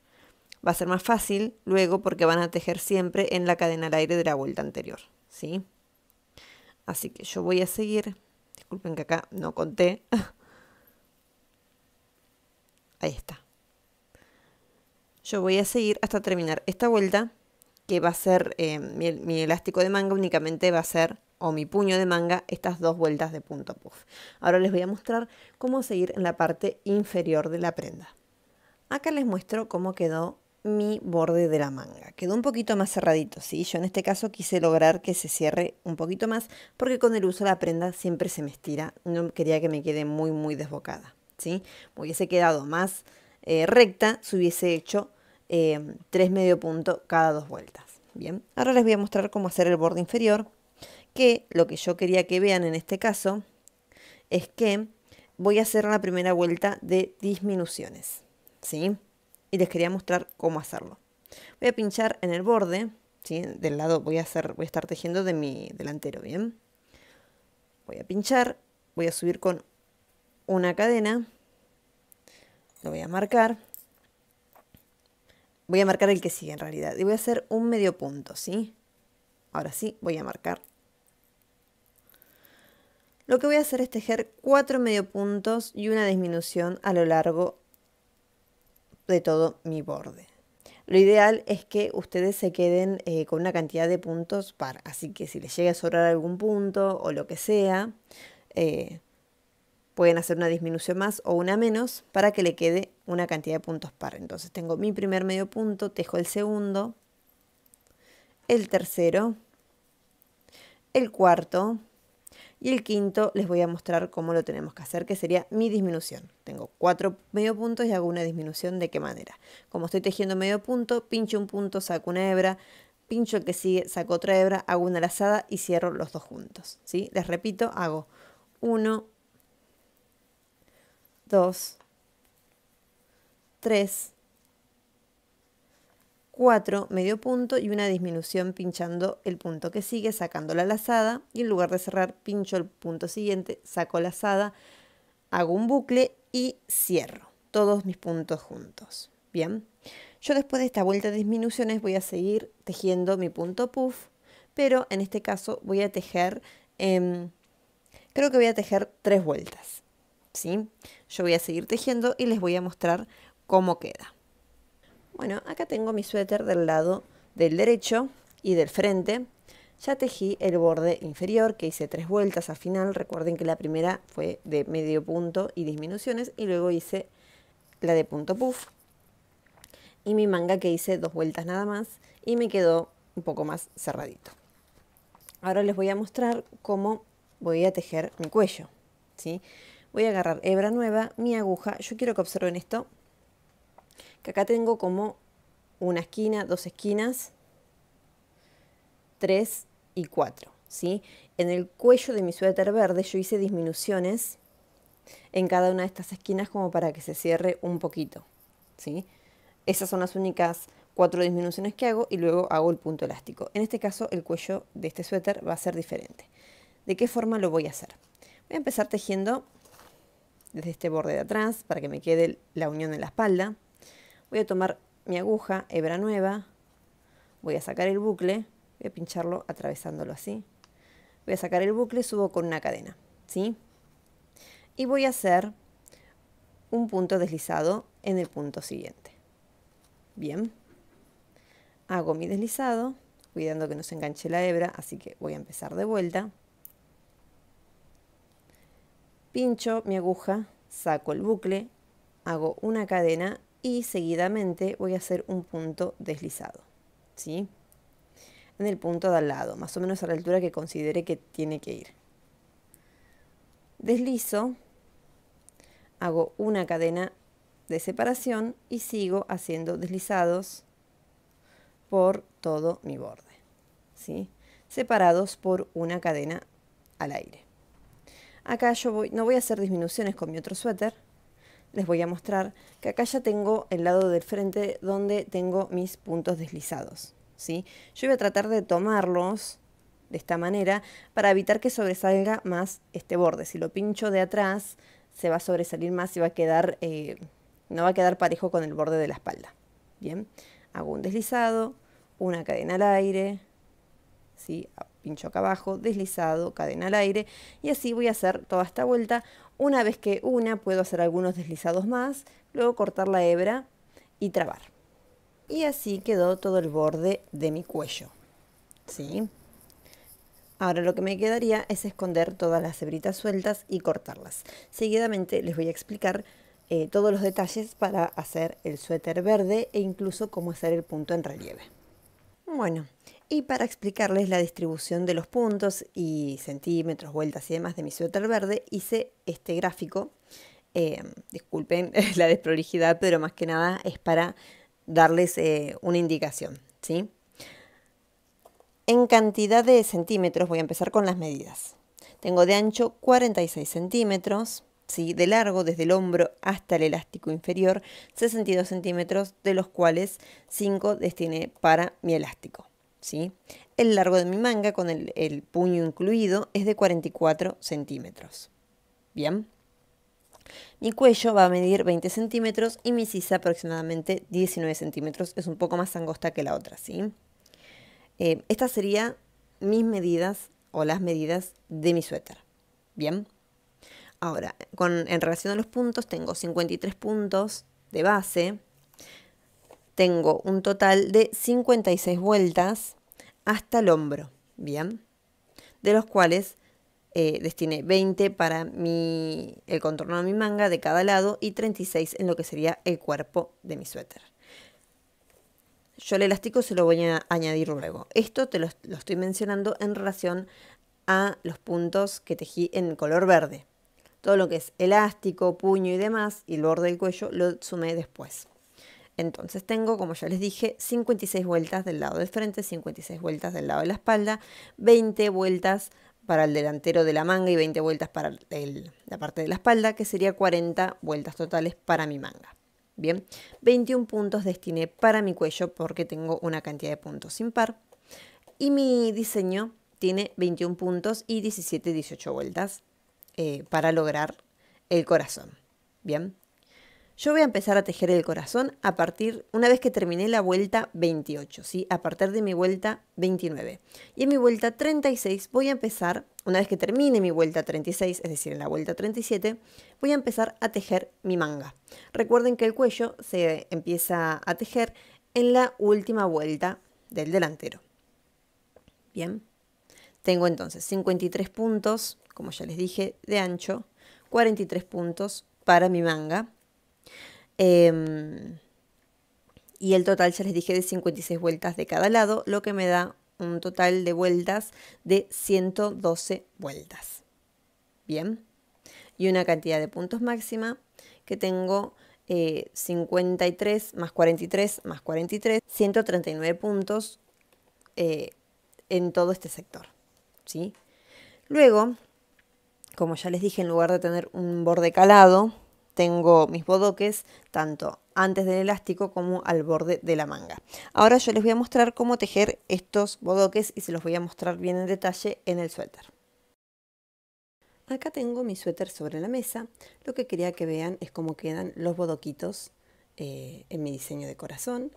va a ser más fácil luego porque van a tejer siempre en la cadena al aire de la vuelta anterior, ¿sí? Así que yo voy a seguir, disculpen que acá no conté, ahí está. Yo voy a seguir hasta terminar esta vuelta, que va a ser mi elástico de manga únicamente va a ser, o mi puño de manga, estas 2 vueltas de punto puff. Ahora les voy a mostrar cómo seguir en la parte inferior de la prenda. Acá les muestro cómo quedó mi borde de la manga. Quedó un poquito más cerradito, ¿sí? Yo en este caso quise lograr que se cierre un poquito más porque con el uso la prenda siempre se me estira. No quería que me quede muy desbocada, ¿sí? Me hubiese quedado más recta si hubiese hecho 3 medio punto cada 2 vueltas. Bien, ahora les voy a mostrar cómo hacer el borde inferior, que lo que yo quería que vean en este caso es que voy a hacer la primera vuelta de disminuciones, ¿sí? Y les quería mostrar cómo hacerlo. Voy a pinchar en el borde, ¿sí? Del lado voy a estar tejiendo de mi delantero, ¿bien? Voy a pinchar, voy a subir con una cadena, lo voy a marcar. Voy a marcar el que sigue en realidad. Y voy a hacer un medio punto, ¿sí? Ahora sí, voy a marcar. Lo que voy a hacer es tejer 4 medio puntos y una disminución a lo largo de todo mi borde. Lo ideal es que ustedes se queden con una cantidad de puntos par. Así que si les llega a sobrar algún punto o lo que sea, pueden hacer una disminución más o una menos para que le quede una cantidad de puntos par. Entonces tengo mi primer medio punto, tejo el segundo, el tercero, el cuarto y el quinto. Les voy a mostrar cómo lo tenemos que hacer, que sería mi disminución. Tengo 4 medio puntos y hago una disminución. ¿De qué manera? Como estoy tejiendo medio punto, pincho un punto, saco una hebra, pincho el que sigue, saco otra hebra, hago una lazada y cierro los dos juntos, ¿sí? Les repito, hago 1, 2, 3, 4 medio punto y una disminución pinchando el punto que sigue, sacando la lazada, y en lugar de cerrar pincho el punto siguiente, saco lazada, hago un bucle y cierro todos mis puntos juntos. Bien, yo después de esta vuelta de disminuciones voy a seguir tejiendo mi punto puff, pero en este caso voy a tejer, creo que voy a tejer 3 vueltas, ¿sí? Yo voy a seguir tejiendo y les voy a mostrar cómo queda. Bueno, acá tengo mi suéter del lado del derecho y del frente. Ya tejí el borde inferior, que hice 3 vueltas al final. Recuerden que la primera fue de medio punto y disminuciones, y luego hice la de punto puff. Y mi manga, que hice 2 vueltas nada más, y me quedó un poco más cerradito. Ahora les voy a mostrar cómo voy a tejer mi cuello, ¿sí? Voy a agarrar hebra nueva, mi aguja. Yo quiero que observen esto, que acá tengo como una esquina, 2 esquinas, 3 y 4, ¿sí? En el cuello de mi suéter verde yo hice disminuciones en cada una de estas esquinas como para que se cierre un poquito, ¿sí? Esas son las únicas 4 disminuciones que hago y luego hago el punto elástico. En este caso el cuello de este suéter va a ser diferente. ¿De qué forma lo voy a hacer? Voy a empezar tejiendo desde este borde de atrás para que me quede la unión en la espalda. Voy a tomar mi aguja, hebra nueva, voy a sacar el bucle, voy a pincharlo atravesándolo así. Voy a sacar el bucle, subo con una cadena, ¿sí? Y voy a hacer un punto deslizado en el punto siguiente. Bien. Hago mi deslizado, cuidando que no se enganche la hebra, así que voy a empezar de vuelta. Pincho mi aguja, saco el bucle, hago una cadena y seguidamente voy a hacer un punto deslizado, ¿sí? En el punto de al lado, más o menos a la altura que considere que tiene que ir. Deslizo, hago una cadena de separación y sigo haciendo deslizados por todo mi borde, ¿sí? Separados por una cadena al aire. Acá yo no voy a hacer disminuciones con mi otro suéter. Les voy a mostrar que acá ya tengo el lado del frente donde tengo mis puntos deslizados, ¿sí? Yo voy a tratar de tomarlos de esta manera para evitar que sobresalga más este borde. Si lo pincho de atrás se va a sobresalir más y va a quedar, no va a quedar parejo con el borde de la espalda, Bien, hago un deslizado, una cadena al aire, ¿sí? Pincho acá abajo, deslizado, cadena al aire, y así voy a hacer toda esta vuelta. Una vez que puedo hacer algunos deslizados más, luego cortar la hebra y trabar. Y así quedó todo el borde de mi cuello, ¿sí? Ahora lo que me quedaría es esconder todas las hebritas sueltas y cortarlas. Seguidamente les voy a explicar todos los detalles para hacer el suéter verde e incluso cómo hacer el punto en relieve. Bueno, y para explicarles la distribución de los puntos y centímetros, vueltas y demás de mi suéter verde, hice este gráfico. Disculpen la desprolijidad, pero más que nada es para darles una indicación, ¿sí? En cantidad de centímetros voy a empezar con las medidas. Tengo de ancho 46 centímetros, ¿sí? De largo desde el hombro hasta el elástico inferior 62 centímetros, de los cuales 5 destiné para mi elástico, ¿sí? El largo de mi manga con el puño incluido es de 44 centímetros. Bien. Mi cuello va a medir 20 centímetros y mi sisa aproximadamente 19 centímetros. Es un poco más angosta que la otra, ¿sí? Estas serían mis medidas o las medidas de mi suéter. Bien. Ahora, en relación a los puntos, tengo 53 puntos de base. Tengo un total de 56 vueltas hasta el hombro. Bien. De los cuales destiné 20 para el contorno de mi manga de cada lado y 36 en lo que sería el cuerpo de mi suéter. Yo el elástico se lo voy a añadir luego. Esto te lo estoy mencionando en relación a los puntos que tejí en color verde. Todo lo que es elástico, puño y demás, y el borde del cuello, lo sumé después. Entonces tengo, como ya les dije, 56 vueltas del lado del frente, 56 vueltas del lado de la espalda, 20 vueltas para el delantero de la manga y 20 vueltas para la parte de la espalda, que sería 40 vueltas totales para mi manga. Bien, 21 puntos destiné para mi cuello porque tengo una cantidad de puntos impar. Y mi diseño tiene 21 puntos y 17, 18 vueltas para lograr el corazón. Bien, yo voy a empezar a tejer el corazón una vez que terminé la vuelta 28, ¿sí? A partir de mi vuelta 29. Y en mi vuelta 36 voy a empezar, una vez que termine mi vuelta 36, es decir, en la vuelta 37, voy a empezar a tejer mi manga. Recuerden que el cuello se empieza a tejer en la última vuelta del delantero. Bien, tengo entonces 53 puntos, como ya les dije, de ancho, 43 puntos para mi manga. Y el total, ya les dije, de 56 vueltas de cada lado, lo que me da un total de vueltas de 112 vueltas. Bien. Y una cantidad de puntos máxima que tengo 53 más 43 más 43, 139 puntos en todo este sector, ¿sí? Luego, como ya les dije, en lugar de tener un borde calado, tengo mis bodoques tanto antes del elástico como al borde de la manga. Ahora yo les voy a mostrar cómo tejer estos bodoques y se los voy a mostrar bien en detalle en el suéter. Acá tengo mi suéter sobre la mesa. Lo que quería que vean es cómo quedan los bodoquitos en mi diseño de corazón.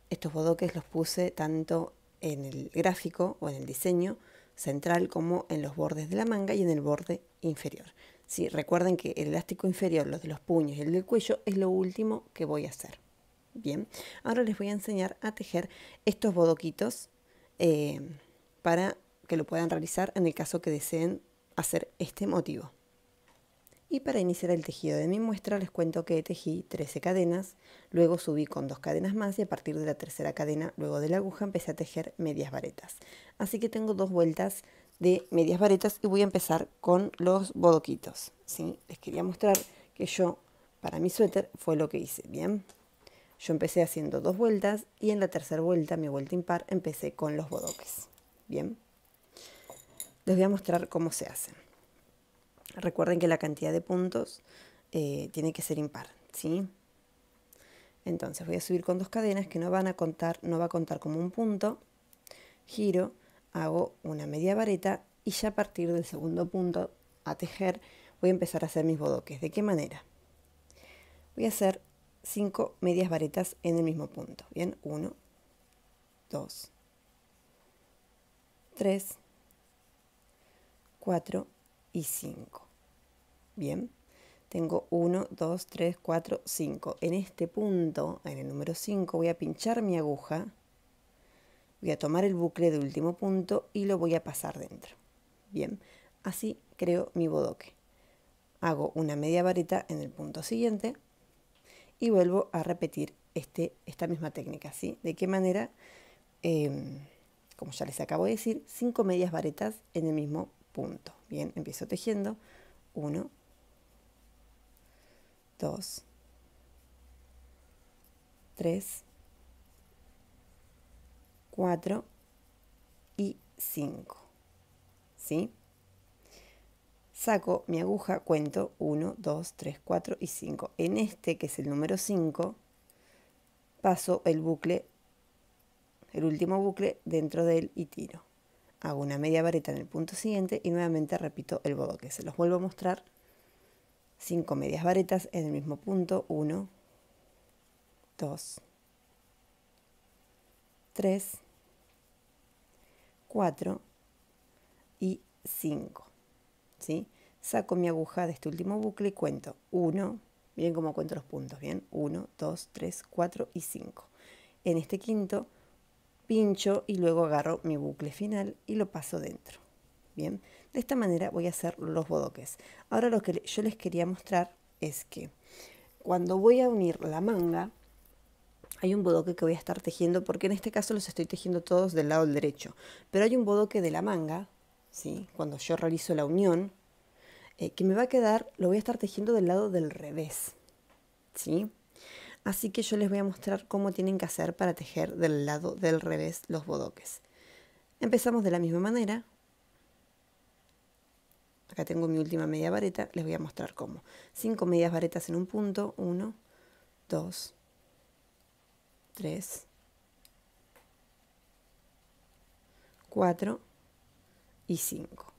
Estos bodoques los puse tanto en el gráfico o en el diseño central como en los bordes de la manga y en el borde inferior. Sí, recuerden que el elástico inferior, los de los puños y el del cuello, es lo último que voy a hacer. Bien, ahora les voy a enseñar a tejer estos bodoquitos para que lo puedan realizar en el caso que deseen hacer este motivo. Y para iniciar el tejido de mi muestra les cuento que tejí 13 cadenas, luego subí con 2 cadenas más y a partir de la tercera cadena, luego de la aguja, empecé a tejer medias varetas. Así que tengo 2 vueltas de medias varetas y voy a empezar con los bodoquitos, ¿sí? Les quería mostrar que yo, para mi suéter, fue lo que hice, ¿bien? Yo empecé haciendo 2 vueltas y en la tercera vuelta, mi vuelta impar, empecé con los bodoques, ¿bien? Les voy a mostrar cómo se hacen. Recuerden que la cantidad de puntos tiene que ser impar, ¿sí? Entonces voy a subir con 2 cadenas que no va a contar como un punto, giro, hago una media vareta y ya a partir del segundo punto a tejer voy a empezar a hacer mis bodoques. ¿De qué manera? Voy a hacer 5 medias varetas en el mismo punto. Bien, 1, 2, 3, 4 y 5. Bien, tengo 1, 2, 3, 4, 5. En este punto, en el número 5, voy a pinchar mi aguja, voy a tomar el bucle de último punto y lo voy a pasar dentro. Bien, así creo mi bodoque. Hago una media vareta en el punto siguiente y vuelvo a repetir esta misma técnica, ¿sí? ¿De qué manera? Como ya les acabo de decir, 5 medias varetas en el mismo punto. Bien, empiezo tejiendo 1, 2, 3, 4 y 5. ¿Sí? Saco mi aguja, cuento 1, 2, 3, 4 y 5. En este, que es el número 5, paso el bucle, el último bucle dentro de él y tiro. Hago una media vareta en el punto siguiente y nuevamente repito el bodoque. Se los vuelvo a mostrar. 5 medias varetas en el mismo punto. 1, 2, 3, 4 y 5. ¿Sí? Saco mi aguja de este último bucle y cuento 1, miren cómo cuento los puntos, ¿bien? 1, 2, 3, 4 y 5. En este quinto pincho y luego agarro mi bucle final y lo paso dentro. Bien, de esta manera voy a hacer los bodoques. Ahora lo que yo les quería mostrar es que cuando voy a unir la manga, hay un bodoque que voy a estar tejiendo, porque en este caso los estoy tejiendo todos del lado derecho, pero hay un bodoque de la manga, ¿sí? Cuando yo realizo la unión, que me va a quedar, lo voy a estar tejiendo del lado del revés, ¿sí? Así que yo les voy a mostrar cómo tienen que hacer para tejer del lado del revés los bodoques. Empezamos de la misma manera. Acá tengo mi última media vareta, les voy a mostrar cómo. 5 medias varetas en un punto, 1, 2, 3, 4 y 5.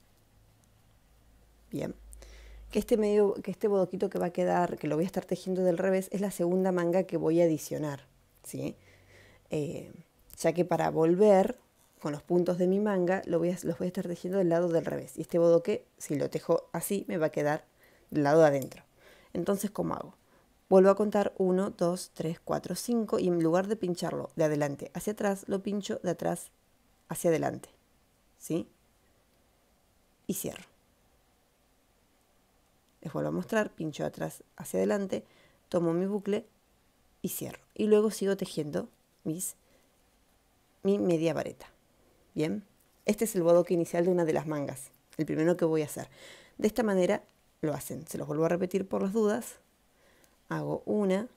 Bien. Que este bodoquito que va a quedar, que lo voy a estar tejiendo del revés, es la segunda manga que voy a adicionar, ¿sí? Ya que para volver con los puntos de mi manga los voy a estar tejiendo del lado del revés. Y este bodoque, si lo tejo así, me va a quedar del lado de adentro. Entonces, ¿cómo hago? Vuelvo a contar 1, 2, 3, 4, 5 y en lugar de pincharlo de adelante hacia atrás, lo pincho de atrás hacia adelante, ¿sí? Y cierro. Les vuelvo a mostrar, pincho de atrás hacia adelante, tomo mi bucle y cierro. Y luego sigo tejiendo mi media vareta. Bien, este es el bodoque inicial de una de las mangas, el primero que voy a hacer. De esta manera lo hacen. Se los vuelvo a repetir por las dudas. Hago 1,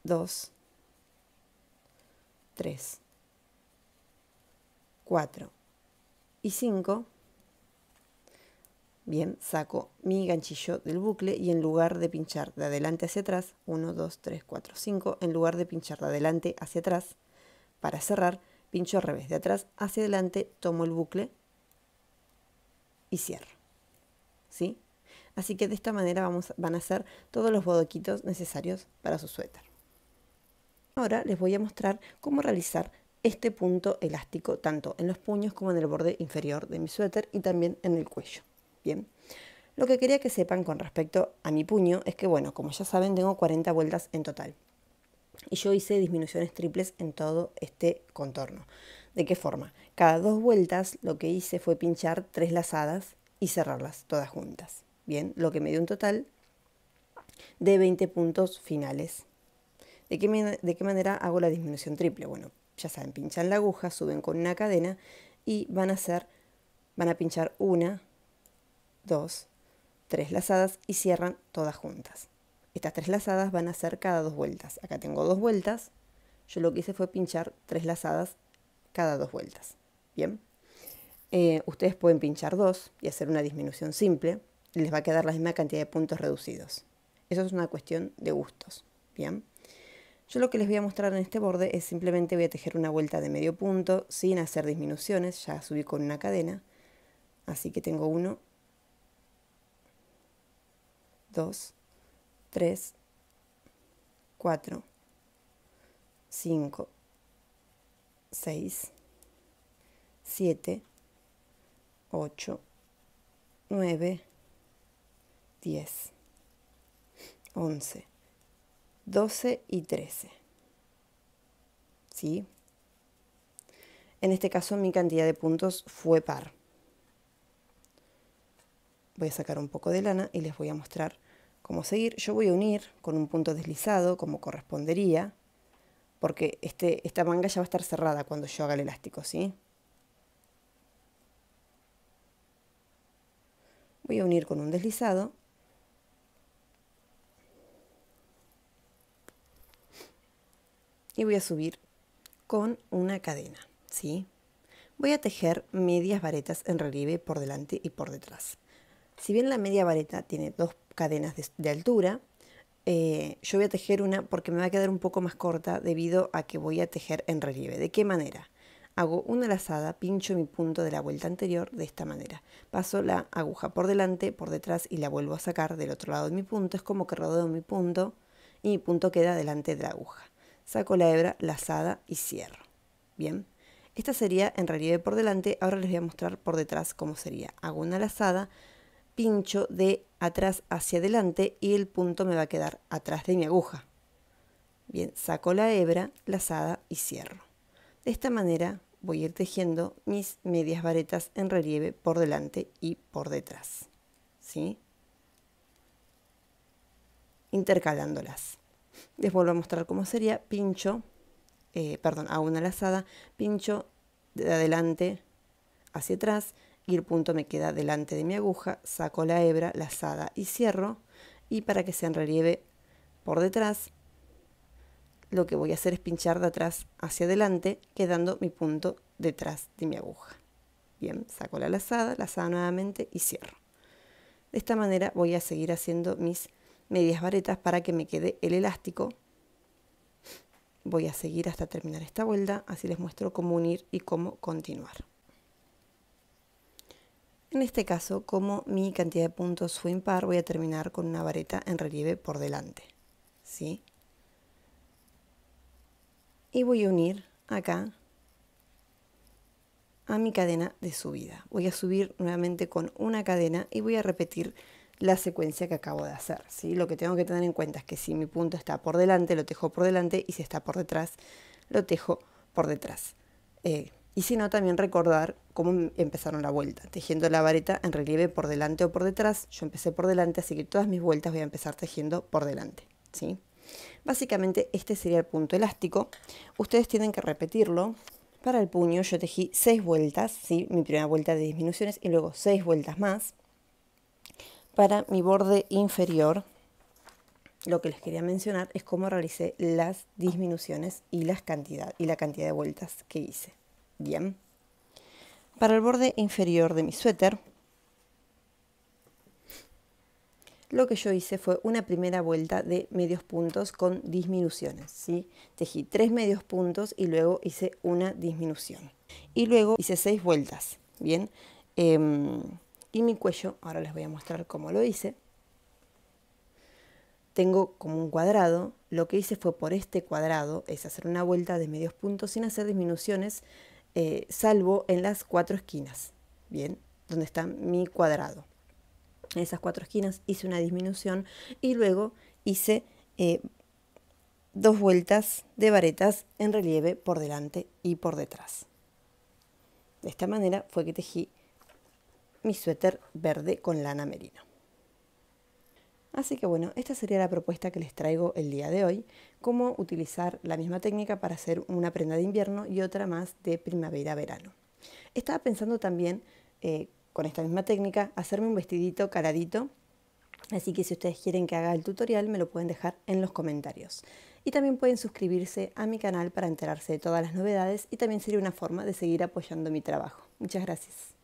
2, 3, 4 y 5. Bien, saco mi ganchillo del bucle y en lugar de pinchar de adelante hacia atrás, 1, 2, 3, 4, 5, en lugar de pinchar de adelante hacia atrás, para cerrar, pincho al revés, de atrás hacia adelante, tomo el bucle y cierro. ¿Sí? Así que de esta manera van a hacer todos los bodoquitos necesarios para su suéter. Ahora les voy a mostrar cómo realizar este punto elástico tanto en los puños como en el borde inferior de mi suéter y también en el cuello. Bien, lo que quería que sepan con respecto a mi puño es que, bueno, como ya saben, tengo 40 vueltas en total. Y yo hice disminuciones triples en todo este contorno. ¿De qué forma? Cada 2 vueltas lo que hice fue pinchar 3 lazadas y cerrarlas todas juntas. Bien, lo que me dio un total de 20 puntos finales. ¿De qué manera hago la disminución triple? Bueno, ya saben, pinchan la aguja, suben con una cadena y van a pinchar 1, 2, 3 lazadas y cierran todas juntas. Estas 3 lazadas van a ser cada 2 vueltas. Acá tengo 2 vueltas. Yo lo que hice fue pinchar 3 lazadas cada 2 vueltas. Bien. Ustedes pueden pinchar 2 y hacer una disminución simple. Y les va a quedar la misma cantidad de puntos reducidos. Eso es una cuestión de gustos. Bien. Yo lo que les voy a mostrar en este borde es simplemente voy a tejer una vuelta de medio punto sin hacer disminuciones. Ya subí con una cadena. Así que tengo 1, 2, 3, 4, 5, 6, 7, 8, 9, 10, 11, 12 y 13. ¿Sí? En este caso mi cantidad de puntos fue par. Voy a sacar un poco de lana y les voy a mostrar cómo seguir. Yo voy a unir con un punto deslizado como correspondería, porque esta manga ya va a estar cerrada cuando yo haga el elástico, ¿sí? Voy a unir con un deslizado. Y voy a subir con una cadena, ¿sí? Voy a tejer medias varetas en relieve por delante y por detrás. Si bien la media vareta tiene 2 cadenas de altura, yo voy a tejer una porque me va a quedar un poco más corta debido a que voy a tejer en relieve. ¿De qué manera? Hago una lazada, pincho mi punto de la vuelta anterior de esta manera. Paso la aguja por delante, por detrás y la vuelvo a sacar del otro lado de mi punto. Es como que rodeo mi punto y mi punto queda delante de la aguja. Saco la hebra, lazada y cierro. Bien, esta sería en relieve por delante. Ahora les voy a mostrar por detrás cómo sería. Hago una lazada, pincho de atrás hacia adelante y el punto me va a quedar atrás de mi aguja. Bien, saco la hebra, lazada y cierro. De esta manera voy a ir tejiendo mis medias varetas en relieve por delante y por detrás, ¿sí? Intercalándolas. Les vuelvo a mostrar cómo sería. Pincho, hago una lazada, pincho de adelante hacia atrás y el punto me queda delante de mi aguja, saco la hebra, lazada y cierro. Y para que sea en relieve por detrás, lo que voy a hacer es pinchar de atrás hacia adelante, quedando mi punto detrás de mi aguja. Bien, saco la lazada nuevamente y cierro. De esta manera voy a seguir haciendo mis medias varetas para que me quede el elástico. Voy a seguir hasta terminar esta vuelta, así les muestro cómo unir y cómo continuar. En este caso, como mi cantidad de puntos fue impar, voy a terminar con una vareta en relieve por delante, ¿sí? Y voy a unir acá a mi cadena de subida. Voy a subir nuevamente con una cadena y voy a repetir la secuencia que acabo de hacer, ¿sí? Lo que tengo que tener en cuenta es que si mi punto está por delante, lo tejo por delante, y si está por detrás, lo tejo por detrás. Y si no, también recordar cómo empezaron la vuelta, tejiendo la vareta en relieve por delante o por detrás. Yo empecé por delante, así que todas mis vueltas voy a empezar tejiendo por delante, ¿sí? Básicamente este sería el punto elástico. Ustedes tienen que repetirlo. Para el puño yo tejí 6 vueltas, ¿sí? Mi primera vuelta de disminuciones y luego 6 vueltas más. Para mi borde inferior, lo que les quería mencionar es cómo realicé las disminuciones y la cantidad de vueltas que hice. Bien. Para el borde inferior de mi suéter, lo que yo hice fue una primera vuelta de medios puntos con disminuciones, ¿sí? Tejí 3 medios puntos y luego hice una disminución. Y luego hice 6 vueltas, ¿bien? Y mi cuello, ahora les voy a mostrar cómo lo hice. Tengo como un cuadrado. Lo que hice fue por este cuadrado, es hacer una vuelta de medios puntos sin hacer disminuciones, salvo en las 4 esquinas, ¿bien? Donde está mi cuadrado. En esas 4 esquinas hice una disminución y luego hice 2 vueltas de varetas en relieve por delante y por detrás. De esta manera fue que tejí mi suéter verde con lana merino. Así que bueno, esta sería la propuesta que les traigo el día de hoy, cómo utilizar la misma técnica para hacer una prenda de invierno y otra más de primavera-verano. Estaba pensando también, con esta misma técnica, hacerme un vestidito caladito, así que si ustedes quieren que haga el tutorial me lo pueden dejar en los comentarios. Y también pueden suscribirse a mi canal para enterarse de todas las novedades y también sería una forma de seguir apoyando mi trabajo. Muchas gracias.